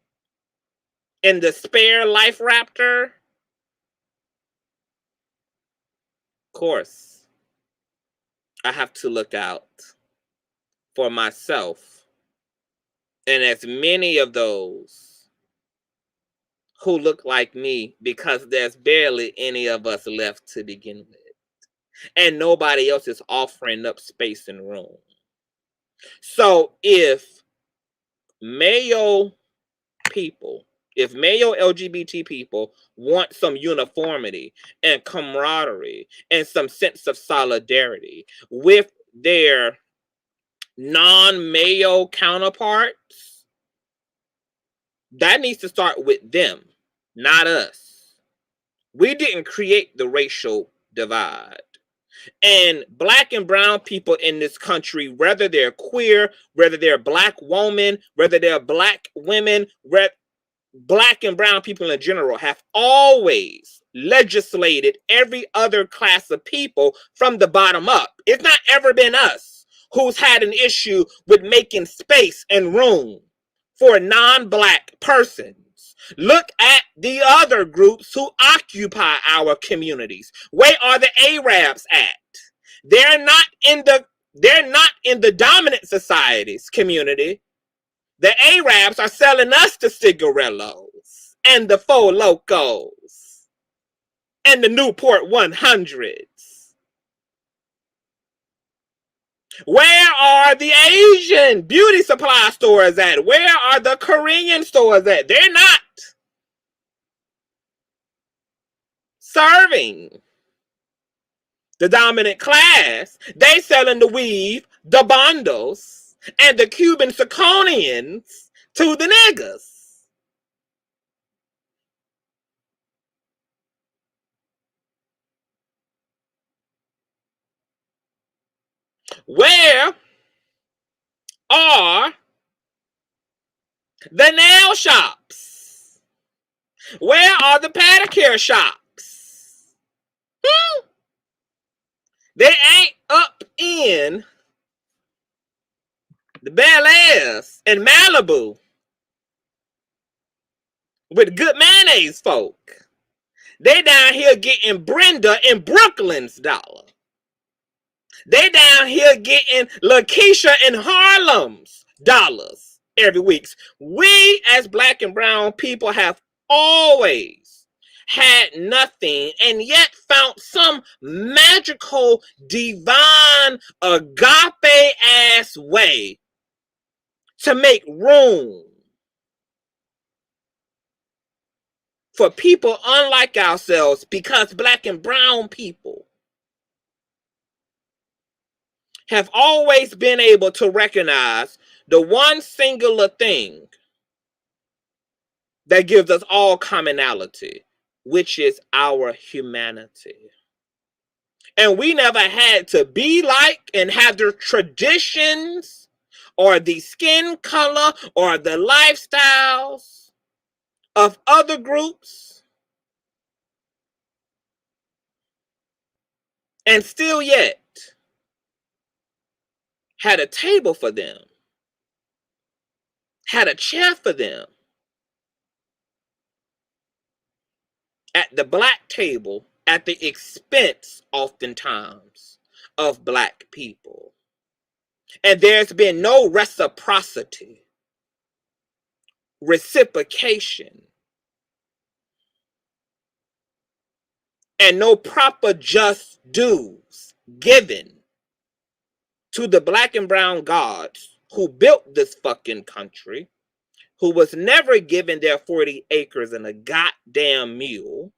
in the spare life raptor, of course, I have to look out for myself and as many of those who look like me, because there's barely any of us left to begin with. And nobody else is offering up space and room. So if male people, if male LGBT people want some uniformity and camaraderie and some sense of solidarity with their non-male counterparts, that needs to start with them, not us. We didn't create the racial divide. And black and brown people in this country, whether they're queer, whether they're black women, whether they're black women, black and brown people in general, have always legislated every other class of people from the bottom up. It's not ever been us who's had an issue with making space and room for non-black persons. Look at the other groups who occupy our communities. Where are the Arabs at? They're not in the dominant society's community. The Arabs are selling us the cigarillos and the Four Locos and the Newport 100s. Where are the Asian beauty supply stores at? Where are the Korean stores at? They're not serving the dominant class. They selling the weave, the bundles, and the Cuban zirconians to the niggas. Where are the nail shops? Where are the pedicure shops? They ain't up in the Bel Airs and Malibu with good mayonnaise folk. They down here getting Brenda in Brooklyn's dollar. They down here getting Lakeisha in Harlem's dollars every week. We as black and brown people have always had nothing and yet found some magical, divine, agape-ass way to make room for people unlike ourselves, because black and brown people have always been able to recognize the one singular thing that gives us all commonality, which is our humanity. And we never had to be like and have the traditions or the skin color or the lifestyles of other groups, and still yet had a table for them, had a chair for them at the black table at the expense, oftentimes, of black people. And there's been no reciprocity, reciprocation, and no proper just dues given to the black and brown gods who built this fucking country, who was never given their 40 acres and a goddamn mule,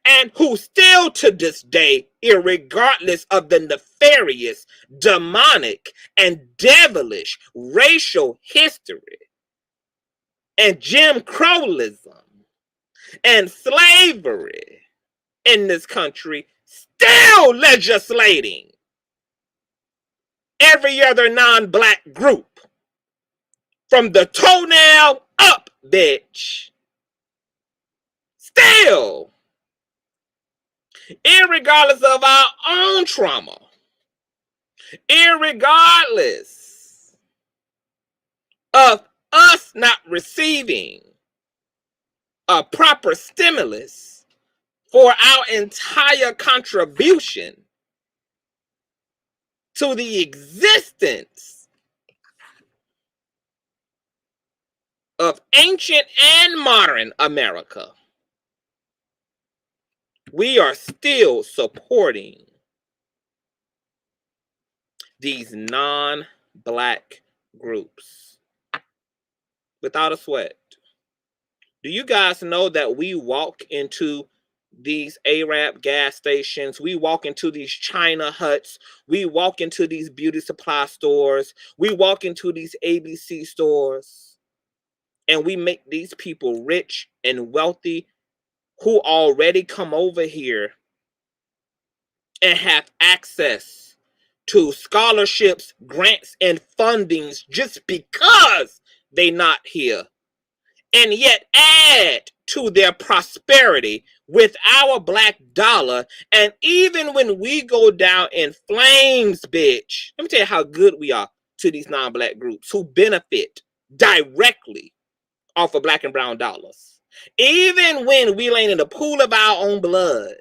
and who still to this day, irregardless of the nefarious, demonic, and devilish racial history and Jim Crowism and slavery in this country, still legislating every other non-black group from the toenail up, bitch. Still, irregardless of our own trauma, irregardless of us not receiving a proper stimulus for our entire contribution to the existence of ancient and modern America, we are still supporting these non-black groups without a sweat. Do you guys know that we walk into these Arab gas stations, we walk into these China huts, we walk into these beauty supply stores, we walk into these ABC stores, and we make these people rich and wealthy who already come over here and have access to scholarships, grants, and fundings just because they not here and yet add to their prosperity with our black dollar. And even when we go down in flames, bitch, let me tell you how good we are to these non-black groups who benefit directly off of black and brown dollars. Even when we lay in the pool of our own blood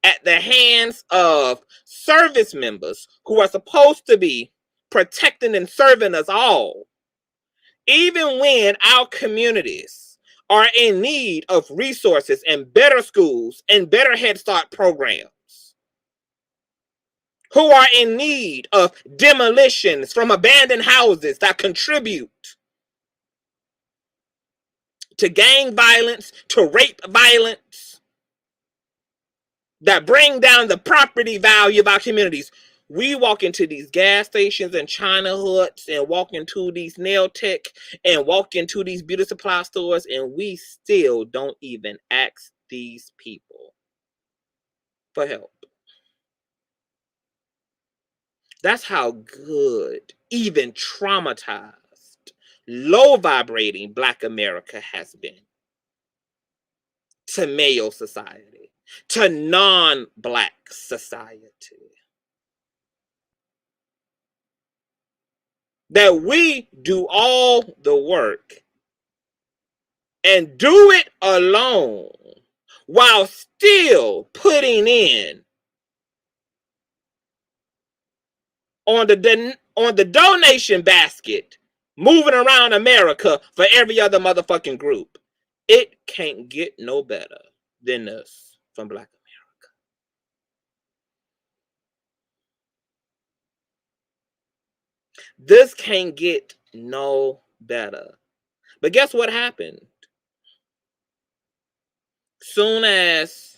at the hands of service members who are supposed to be protecting and serving us all, even when our communities are in need of resources and better schools and better Head Start programs, who are in need of demolitions from abandoned houses that contribute to gang violence, to rape violence, that bring down the property value of our communities. We walk into these gas stations and China huts and walk into these nail tech and walk into these beauty supply stores, and we still don't even ask these people for help. That's how good, even traumatized, low vibrating Black America has been to male society, to non-Black society. That we do all the work and do it alone while still putting in on the donation basket, moving around America for every other motherfucking group. It can't get no better than this from Black America. This can't get no better. But guess what happened? Soon as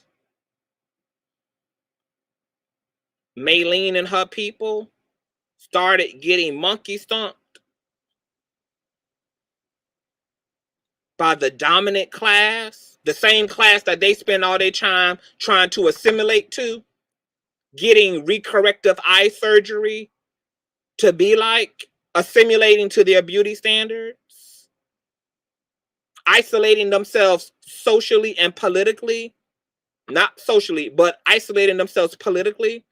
Maylene and her people started getting monkey stomped by the dominant class, the same class that they spend all their time trying to assimilate to, getting recorrective eye surgery to be like, assimilating to their beauty standards, isolating themselves socially and politically, not socially, but isolating themselves politically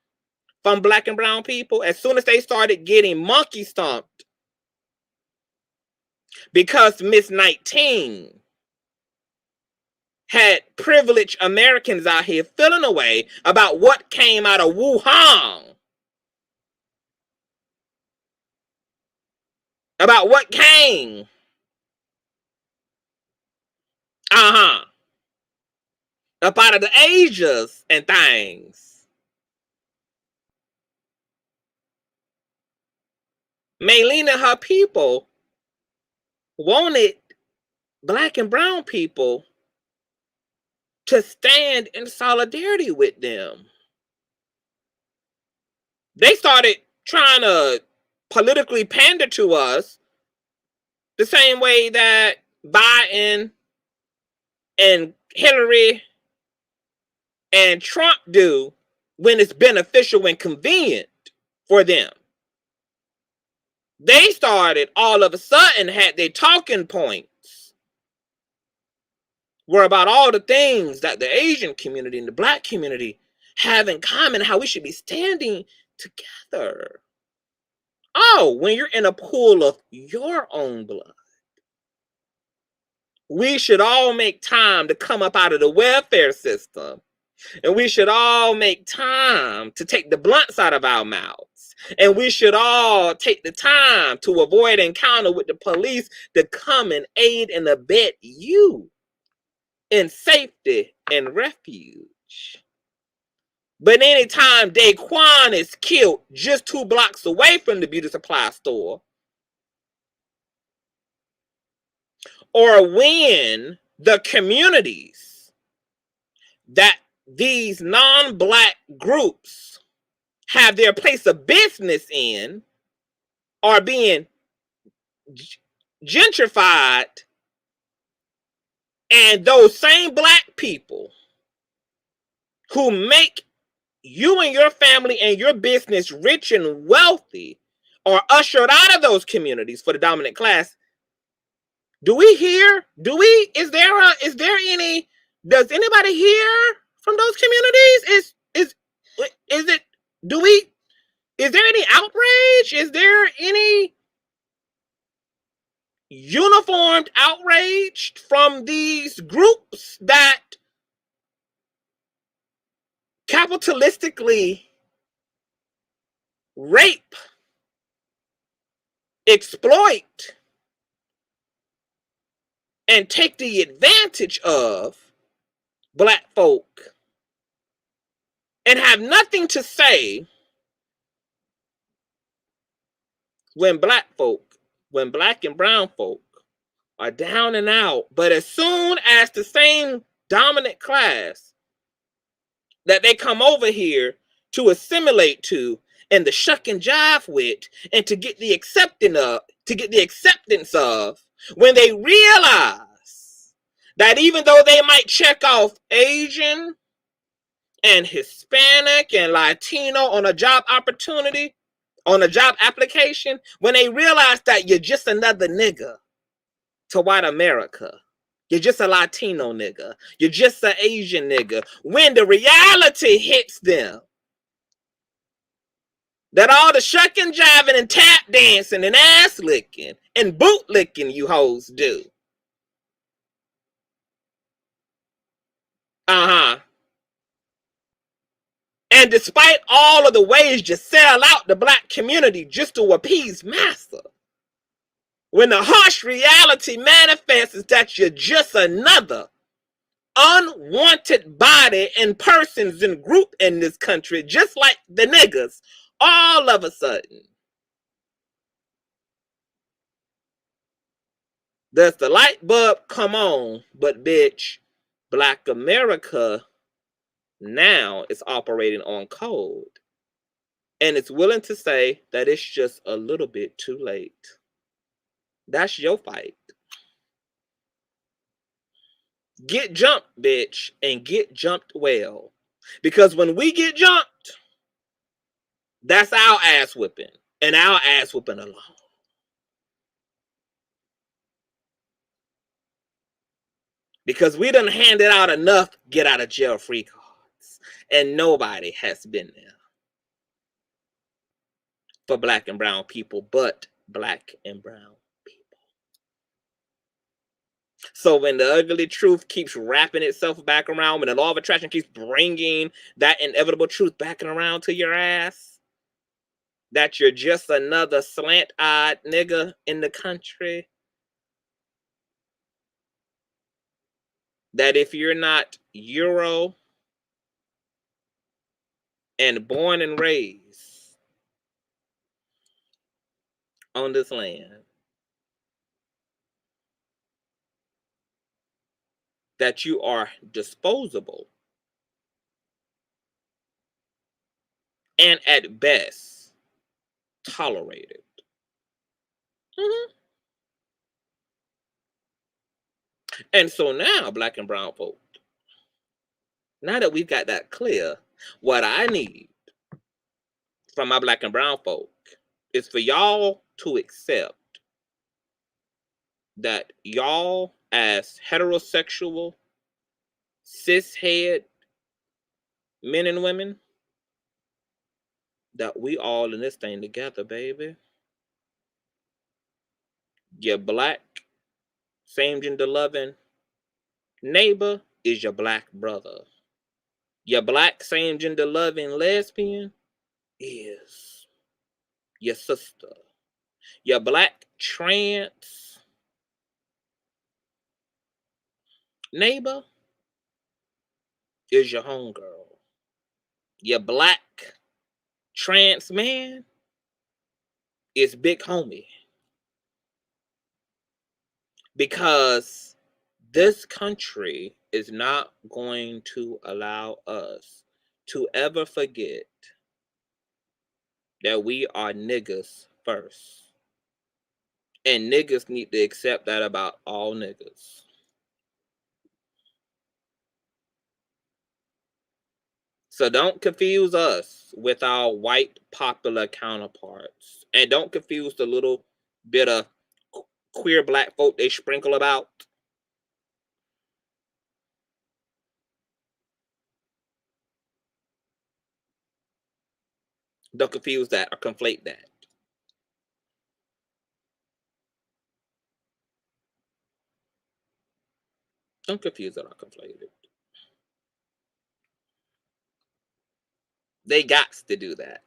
from Black and brown people. As soon as they started getting monkey stomped because Miss 19 had privileged Americans out here feeling away about what came out of Wuhan, about what came up out of the Asias and things. Maylene and her people wanted Black and brown people to stand in solidarity with them. They started trying to politically pander to us the same way that Biden and Hillary and Trump do when it's beneficial and convenient for them. They started all of a sudden had their talking points were about all the things that the Asian community and the Black community have in common, how we should be standing together. Oh, when you're in a pool of your own blood, we should all make time to come up out of the welfare system. And we should all make time to take the blunts out of our mouths. And we should all take the time to avoid encounter with the police to come and aid and abet you in safety and refuge. But anytime Daquan is killed just 2 blocks away from the beauty supply store, or when the communities that these non-Black groups have their place of business in are being gentrified, and those same Black people who make you and your family and your business rich and wealthy are ushered out of those communities for the dominant class, Do we hear? Is there any, does anybody hear from those communities? Is it, is there any outrage? Is there any uniformed outrage from these groups that capitalistically rape, exploit, and take the advantage of Black folk and have nothing to say when Black and brown folk are down and out? But as soon as the same dominant class that they come over here to assimilate to and the shuck and jive with and to get the acceptance of, when they realize that even though they might check off Asian and Hispanic and Latino on a job opportunity, on a job application, when they realize that you're just another nigga to white America, you're just a Latino nigga, you're just an Asian nigga, when the reality hits them that all the shucking, jiving, and tap dancing and ass licking and boot licking you hoes do. And despite all of the ways you sell out the Black community just to appease massa, when the harsh reality manifests is that you're just another unwanted body and persons and group in this country, just like the niggas, all of a sudden, does the light bulb come on? But bitch, Black America now is operating on code. And it's willing to say that it's just a little bit too late. That's your fight. Get jumped, bitch, and get jumped well. Because when we get jumped, that's our ass whipping. And our ass whipping alone. Because we done handed out enough get out of jail free cards. And nobody has been there for Black and brown people but Black and brown people. So when the ugly truth keeps wrapping itself back around, when the law of attraction keeps bringing that inevitable truth back and around to your ass, that you're just another slant-eyed nigga in the country, that if you're not Euro and born and raised on this land, that you are disposable and at best tolerated. And so now, Black and brown folk, now that we've got that clear, what I need from my Black and brown folk is for y'all to accept that y'all, as heterosexual, cishead men and women, that we all in this thing together, baby. Your Black, same gender loving neighbor is your Black brother. Your Black, same gender loving lesbian is your sister. Your Black trans neighbor is your homegirl. Your Black trans man is big homie. Because this country is not going to allow us to ever forget that we are niggas first. And niggas need to accept that about all niggas. So don't confuse us with our white popular counterparts. And don't confuse the little bit of queer black folk they sprinkle about. Don't confuse that or conflate that. Don't confuse it or conflate it. They got to do that.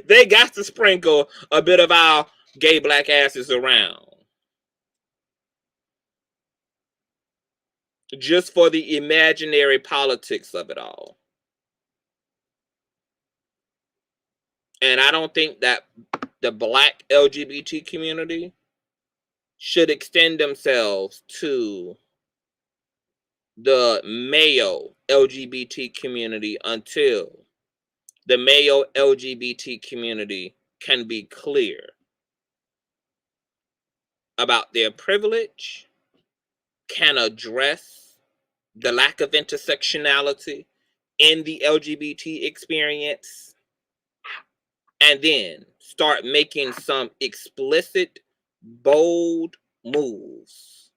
They got to sprinkle a bit of our gay black asses around. Just for the imaginary politics of it all. And I don't think that the black LGBT community should extend themselves to the male LGBT community until the male LGBT community can be clear about their privilege, can address the lack of intersectionality in the LGBT experience, and then start making some explicit, bold moves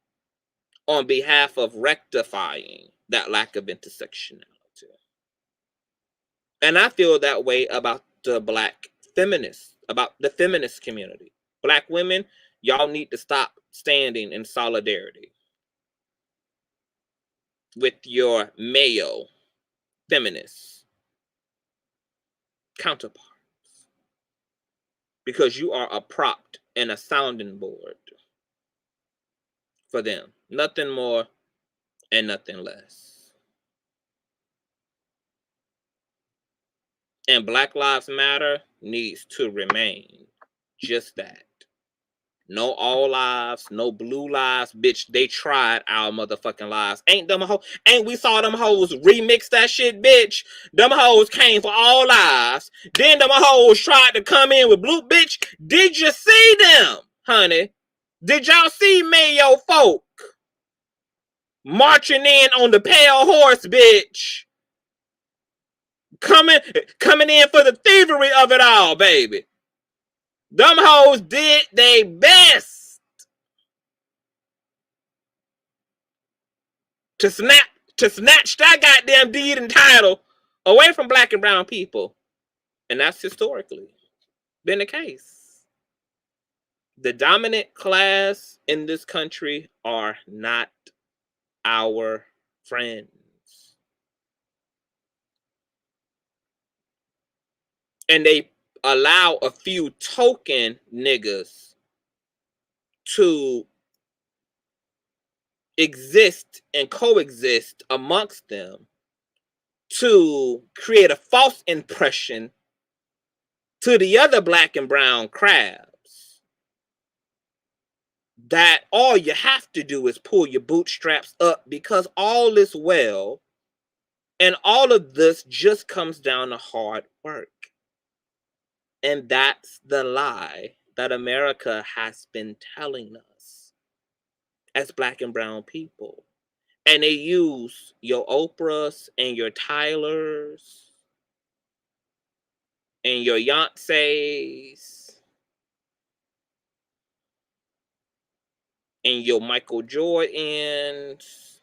on behalf of rectifying that lack of intersectionality. And I feel that way about the black feminists, about the feminist community. Black women, y'all need to stop standing in solidarity with your male feminist counterparts, because you are a prop and a sounding board for them. Nothing more and nothing less. And Black Lives Matter needs to remain just that. No all lives, no blue lives, bitch. They tried our motherfucking lives. Ain't we saw them hoes remix that shit, bitch? Them hoes came for all lives. Then them hoes tried to come in with blue, bitch. Did you see them, honey? Did y'all see Mayo folk marching in on the pale horse, bitch? Coming in for the thievery of it all, baby. Them hoes did their best to snatch that goddamn deed and title away from black and brown people. And that's historically been the case. The dominant class in this country are not our friends. And they allow a few token niggas to exist and coexist amongst them to create a false impression to the other black and brown crabs that all you have to do is pull your bootstraps up, because all is well, and all of this just comes down to hard work. And that's the lie that America has been telling us as black and brown people. And they use your Oprahs and your Tylers and your Yoncés and your Michael Jordans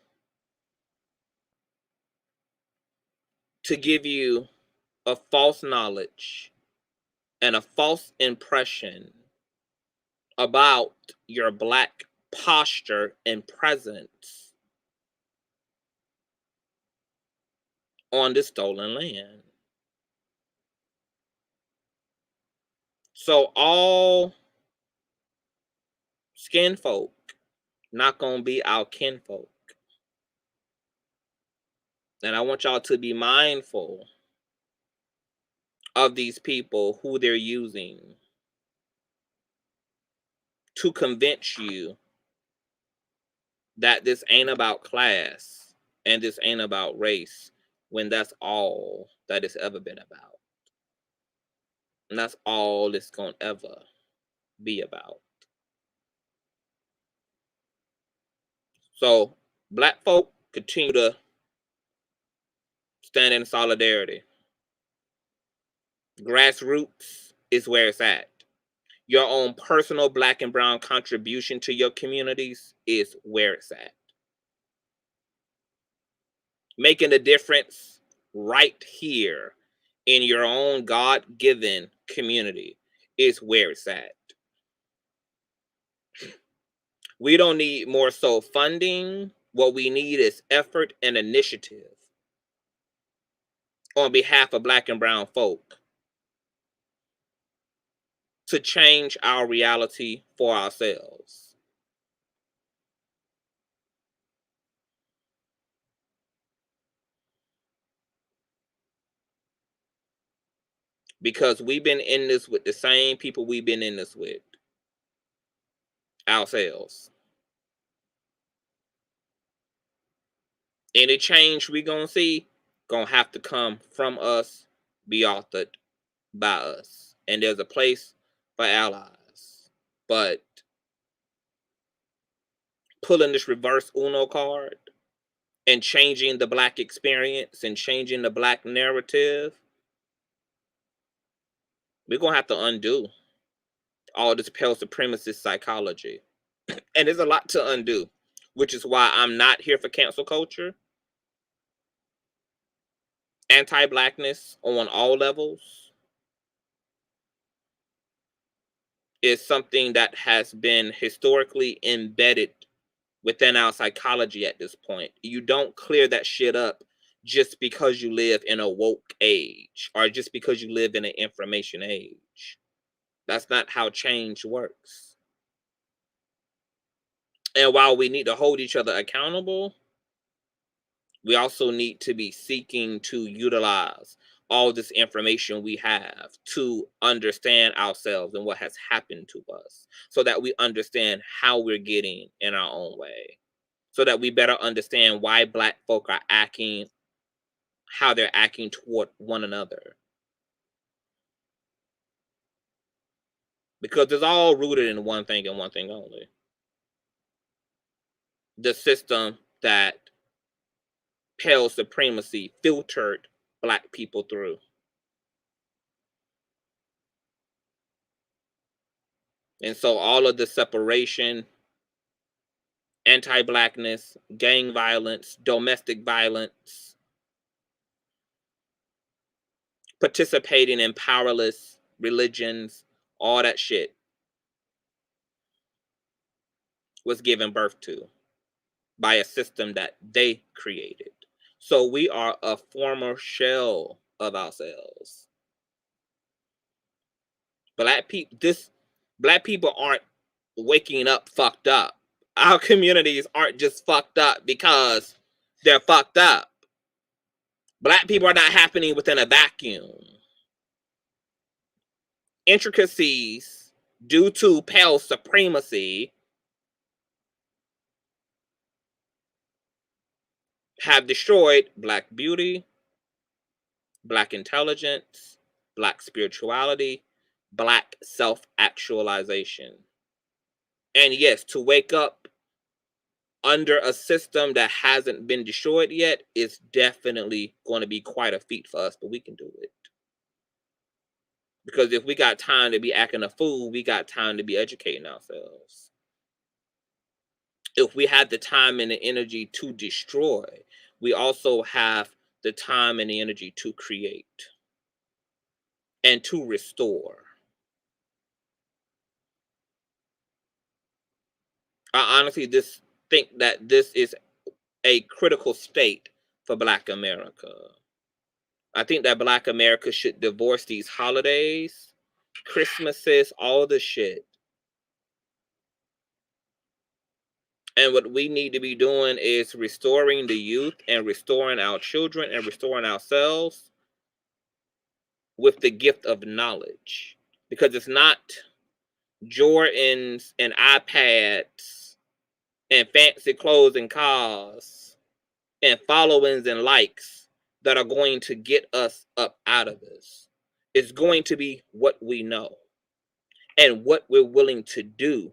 to give you a false knowledge and a false impression about your black posture and presence on this stolen land. So all skin folk not gonna be our kinfolk. And I want y'all to be mindful of these people who they're using to convince you that this ain't about class and this ain't about race, when that's all that it's ever been about. And that's all it's gonna ever be about. So black folk continue to stand in solidarity. Grassroots is where it's at. Your own personal black and brown contribution to your communities is where it's at. Making a difference right here in your own God-given community is where it's at. We don't need more so funding. What we need is effort and initiative on behalf of black and brown folk to change our reality for ourselves. Because we've been in this with the same people we've been in this with ourselves. Any change we gonna see gonna have to come from us, be authored by us. And there's a place for allies. But pulling this reverse Uno card and changing the black experience and changing the black narrative, we're gonna have to undo all this pale supremacist psychology. And there's a lot to undo, which is why I'm not here for cancel culture. Anti-blackness on all levels is something that has been historically embedded within our psychology at this point. You don't clear that shit up just because you live in a woke age or just because you live in an information age. That's not how change works. And while we need to hold each other accountable, we also need to be seeking to utilize all this information we have to understand ourselves and what has happened to us so that we understand how we're getting in our own way, so that we better understand why black folk are acting how they're acting toward one another. Because it's all rooted in one thing and one thing only: the system that pale supremacy filtered black people through. And so all of the separation, anti-blackness, gang violence, domestic violence, participating in powerless religions, all that shit was given birth to by a system that they created. So we are a former shell of ourselves. Black people aren't waking up fucked up. Our communities aren't just fucked up because they're fucked up. Black people are not happening within a vacuum. Intricacies due to pale supremacy have destroyed black beauty, black intelligence, black spirituality, black self-actualization. And yes, to wake up under a system that hasn't been destroyed yet is definitely going to be quite a feat for us, but we can do it. Because if we got time to be acting a fool, we got time to be educating ourselves. If we have the time and the energy to destroy, we also have the time and the energy to create and to restore. I honestly think that this is a critical state for Black America. I think that Black America should divorce these holidays, Christmases, all the shit. And what we need to be doing is restoring the youth and restoring our children and restoring ourselves with the gift of knowledge. Because it's not Jordans and iPads and fancy clothes and cars and followings and likes that are going to get us up out of this. It's going to be what we know and what we're willing to do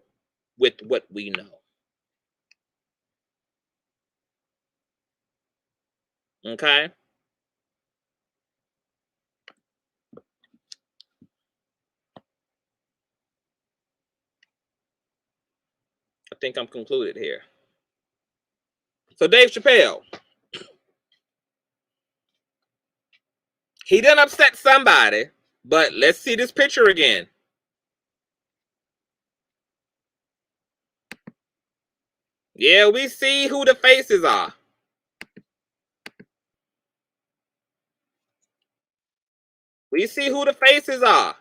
with what we know. Okay? I think I'm concluded here. So Dave Chappelle, he done upset somebody, but let's see this picture again. Yeah, we see who the faces are. We see who the faces are.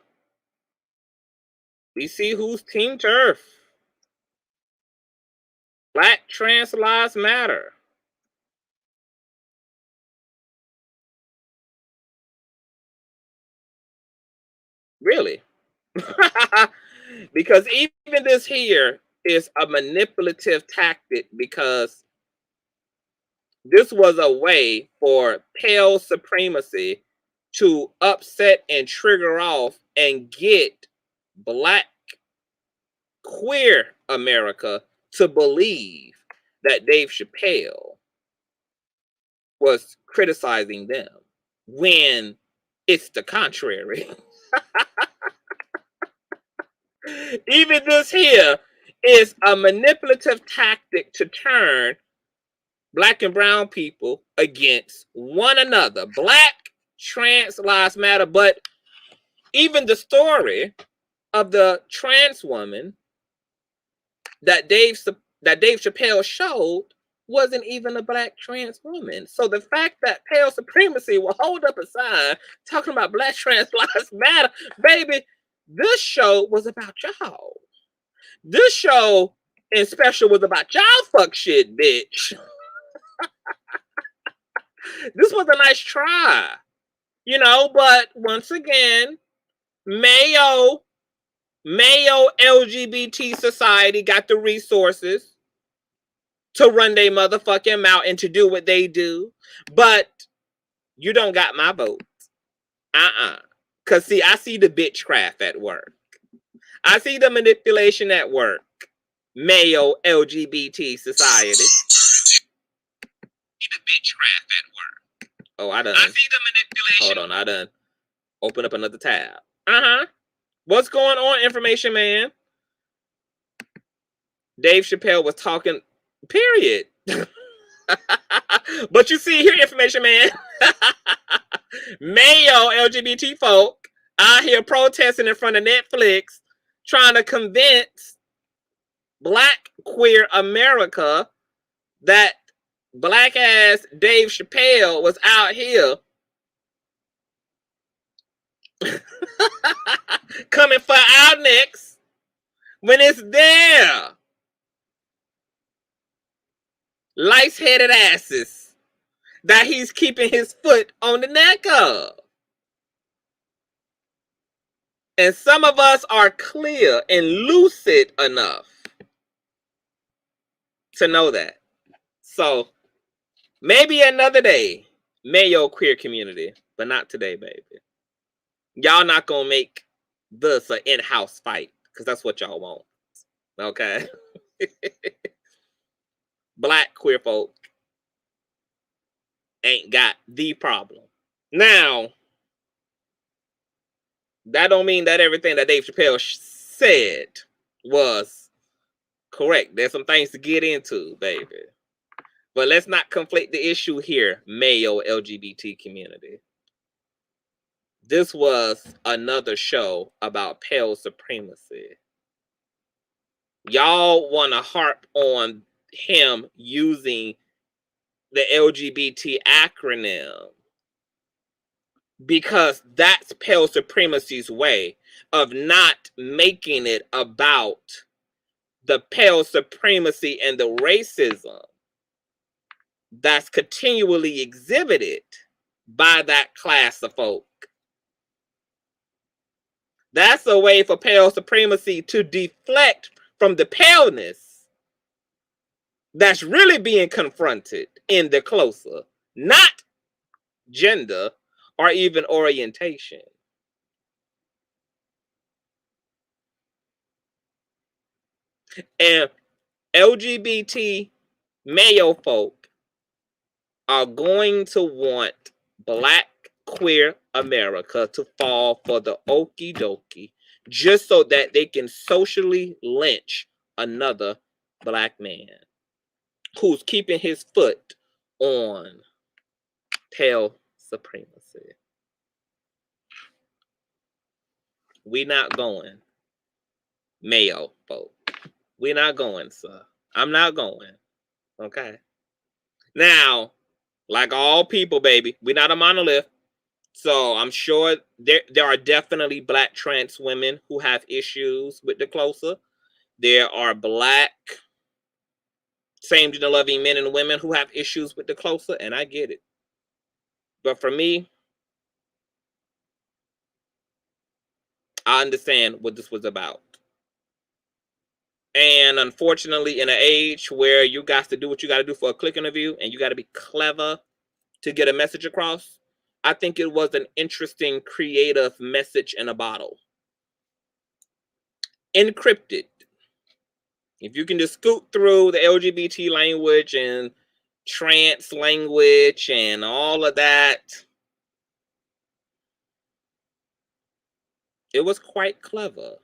We see who's Team Turf. Black trans lives matter. Really? Because even this here is a manipulative tactic, because this was a way for pale supremacy to upset and trigger off and get Black queer America to believe that Dave Chappelle was criticizing them when it's the contrary. Even this here is a manipulative tactic to turn Black and brown people against one another. Black trans lives matter, but even the story of the trans woman that Dave Chappelle showed wasn't even a Black trans woman. So the fact that pale supremacy will hold up a sign talking about Black trans lives matter, baby, this show was about y'all. This show and special was about y'all fuck shit, bitch. This was a nice try, you know, but once again, Mayo LGBT society got the resources to run their motherfucking mouth and to do what they do, but you don't got my vote. Cause see, I see the bitchcraft at work. I see the manipulation at work. Mayo LGBT society. The bitchcraft at work. Oh, I done. I see the manipulation. Hold on, I done. Open up another tab. What's going on, information man? Dave Chappelle was talking, period. But you see here, information man. Mayo LGBT folk out here protesting in front of Netflix, trying to convince Black queer America that Black ass Dave Chappelle was out here coming for our necks when it's there. Lice-headed asses that he's keeping his foot on the neck of. And some of us are clear and lucid enough to know that. So maybe another day, Mayo queer community, but not today, baby. Y'all not gonna make this an in-house fight, because that's what y'all want. Okay? Black queer folk ain't got the problem. Now, that don't mean that everything that Dave Chappelle said was correct. There's some things to get into, baby. But let's not conflate the issue here, Mayo LGBT community. This was another show about pale supremacy. Y'all want to harp on him using the LGBT acronym because that's pale supremacy's way of not making it about the pale supremacy and the racism that's continually exhibited by that class of folk. That's a way for pale supremacy to deflect from the paleness that's really being confronted in the closer, not gender or even orientation. And LGBT Mayo folk are going to want Black queer America to fall for the okie dokie just so that they can socially lynch another black man who's keeping his foot on pale supremacy. We not going, Mayo folk. We not going, sir. I'm not going. Okay. Now, like all people, baby, we're not a monolith. So I'm sure there are definitely black trans women who have issues with the closer. There are black same-gender loving men and women who have issues with the closer, and I get it. But for me, I understand what this was about. And unfortunately, in an age where you got to do what you got to do for a click interview, and you got to be clever to get a message across, I think it was an interesting, creative message in a bottle. Encrypted. If you can just scoot through the LGBT language and trans language and all of that, it was quite clever.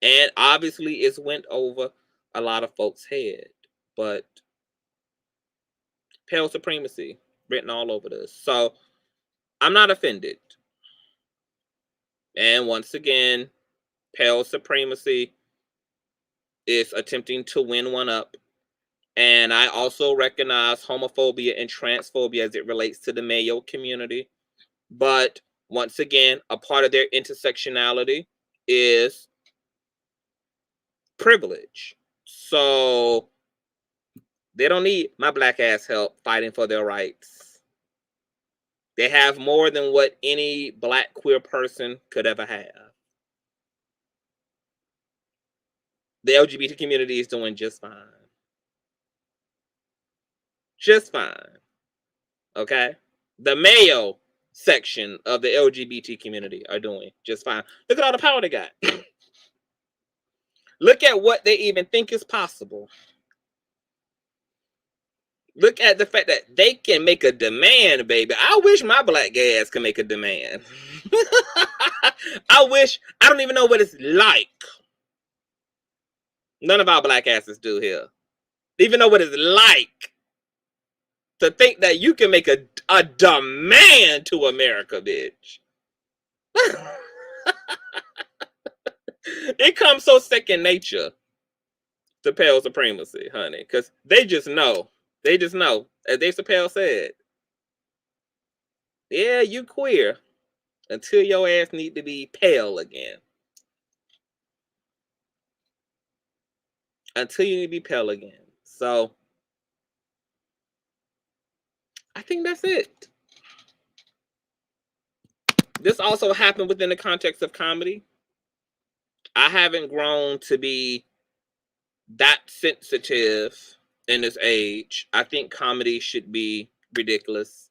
And obviously it went over a lot of folks' head. But pale supremacy written all over this. So I'm not offended. And once again, pale supremacy is attempting to win one up. And I also recognize homophobia and transphobia as it relates to the Mayo community. But once again, a part of their intersectionality is privilege. So they don't need my black ass help fighting for their rights. They have more than what any black queer person could ever have. The LGBT community is doing just fine. Just fine. Okay? The Mayo section of the LGBT community are doing just fine. Look at all the power they got. Look at what they even think is possible. Look at the fact that they can make a demand, baby. I wish my black ass could make a demand. I don't even know what it's like. None of our black asses do here. Even know what it's like to think that you can make a demand to America, bitch. It comes so second nature to pale supremacy, honey, because they just know. They just know. As Dave Chappelle said, yeah, you queer until your ass need to be pale again. Until you need to be pale again. So, I think that's it. This also happened within the context of comedy. I haven't grown to be that sensitive in this age. I think comedy should be ridiculous.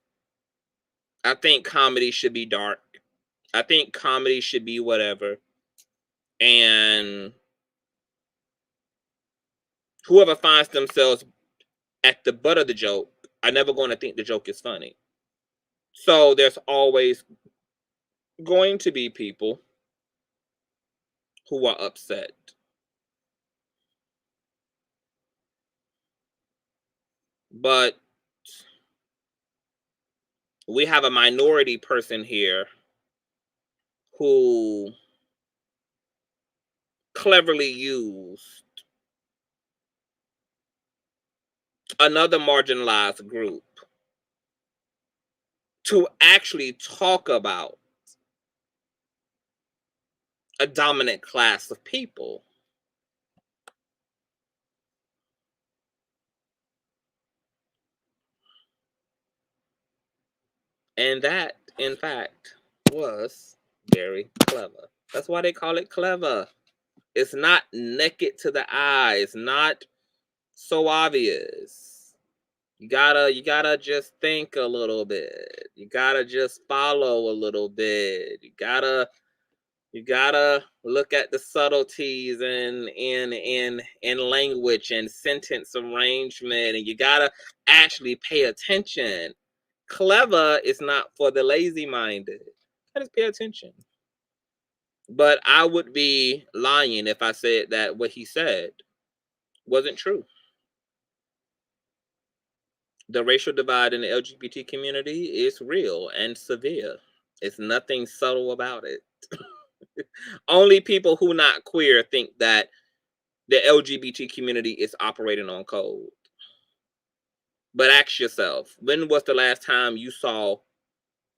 I think comedy should be dark. I think comedy should be whatever. And whoever finds themselves at the butt of the joke are never going to think the joke is funny. So there's always going to be people who are upset. But we have a minority person here who cleverly used another marginalized group to actually talk about a dominant class of people. And that, in fact, was very clever. That's why they call it clever. It's not naked to the eye. It's not so obvious. You gotta just think a little bit. You gotta just follow a little bit. You gotta look at the subtleties in language and sentence arrangement, and you gotta actually pay attention. Clever is not for the lazy-minded. Just pay attention. But I would be lying if I said that what he said wasn't true. The racial divide in the LGBT community is real and severe. It's nothing subtle about it. Only people who not queer think that the LGBT community is operating on code. But ask yourself, when was the last time you saw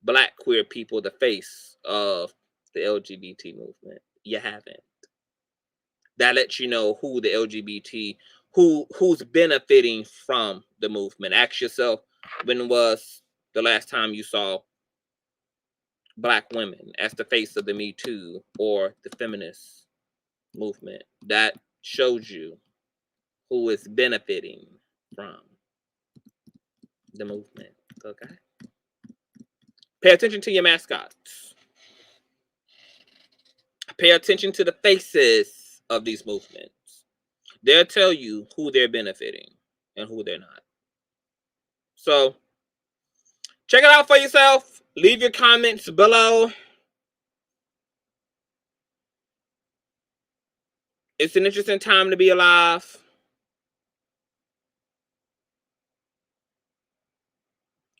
Black queer people the face of the LGBT movement? You haven't. That lets you know who the LGBT, who's benefiting from the movement. Ask yourself, when was the last time you saw Black women as the face of the Me Too or the feminist movement? That shows you who is benefiting from the movement. Okay. Pay attention to your mascots. Pay attention to the faces of these movements. They'll tell you who they're benefiting and who they're not. So, check it out for yourself. Leave your comments below. It's an interesting time to be alive.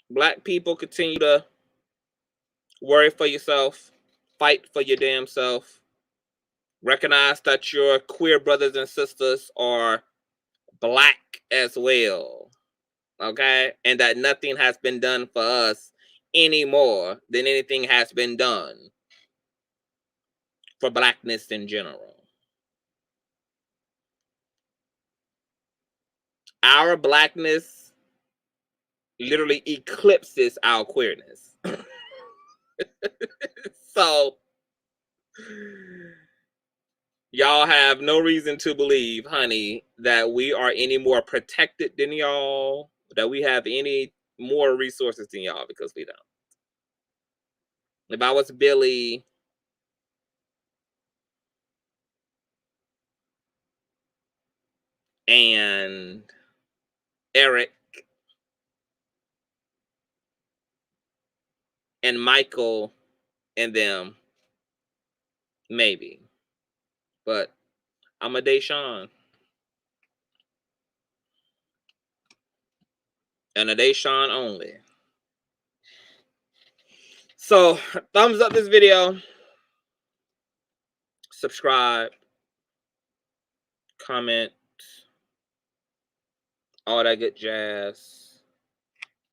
Black people, continue to worry for yourself. Fight for your damn self. Recognize that your queer brothers and sisters are Black as well. Okay? And that nothing has been done for us any more than anything has been done for Blackness in general. Our Blackness literally eclipses our queerness. So, y'all have no reason to believe, honey, that we are any more protected than y'all, that we have any more resources than y'all, because we don't. If I was Billy and Eric and Michael and them, maybe. But I'm a Deshaun. And a Deshaun only. So, thumbs up this video. Subscribe. Comment. All that good jazz.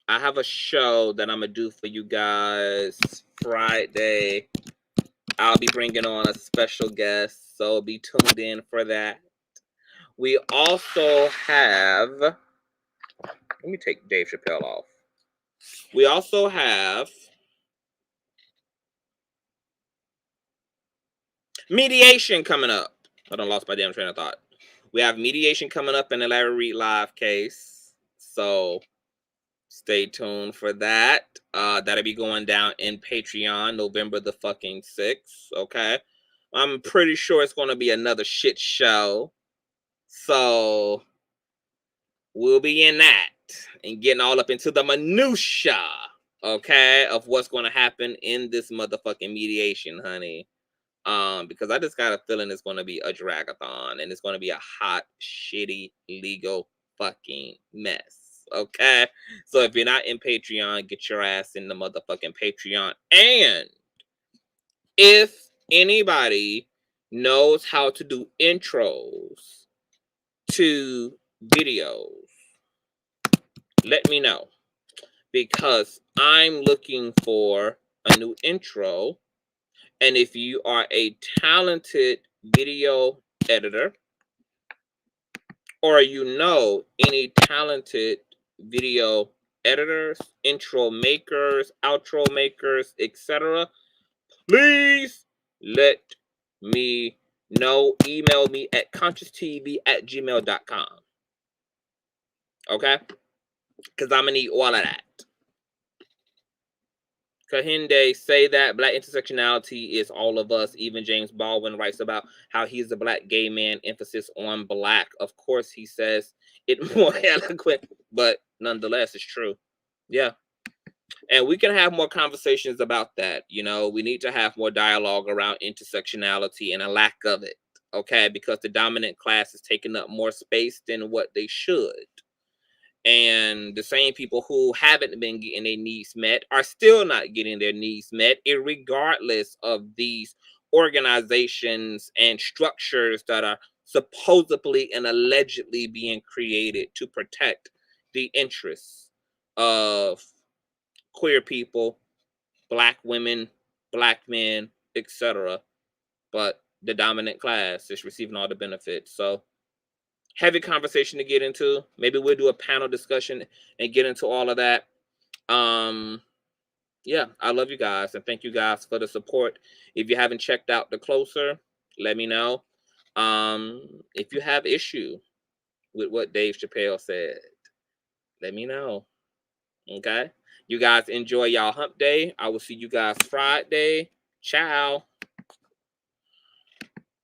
I have a show that I'm going to do for you guys Friday. I'll be bringing on a special guest, so be tuned in for that. We also have... Let me take Dave Chappelle off. We also have mediation coming up. I done lost my damn train of thought. We have mediation coming up in the Larry Reed live case. So stay tuned for that. That'll be going down in Patreon November the fucking 6th. Okay. I'm pretty sure it's going to be another shit show. So we'll be in that and getting all up into the minutia, okay, of what's going to happen in this motherfucking mediation, honey. Because I just got a feeling it's going to be a dragathon and it's going to be a hot, shitty, legal fucking mess. Okay? So if you're not in Patreon, get your ass in the motherfucking Patreon. And if anybody knows how to do intros to videos, let me know. Because I'm looking for a new intro. And if you are a talented video editor, or you know any talented video editors, intro makers, outro makers, etc., please let me know. Email me at Consciouztv@gmail.com. Okay? Because I'm going to need all of that. Kahinde say that Black intersectionality is all of us. Even James Baldwin writes about how he's a Black gay man, emphasis on Black. Of course, he says it more eloquent, but nonetheless, it's true. Yeah. And we can have more conversations about that. You know, we need to have more dialogue around intersectionality and a lack of it. okay, because the dominant class is taking up more space than what they should. And the same people who haven't been getting their needs met are still not getting their needs met, regardless of these organizations and structures that are supposedly and allegedly being created to protect the interests of queer people, black women, black men, etc. But the dominant class is receiving all the benefits. So heavy conversation to get into. Maybe we'll do a panel discussion and get into all of that. Yeah, I love you guys and thank you guys for the support. If you haven't checked out the closer, let me know. If you have issue with what Dave Chappelle said, let me know. Okay, you guys enjoy y'all hump day. I will see you guys Friday. Ciao.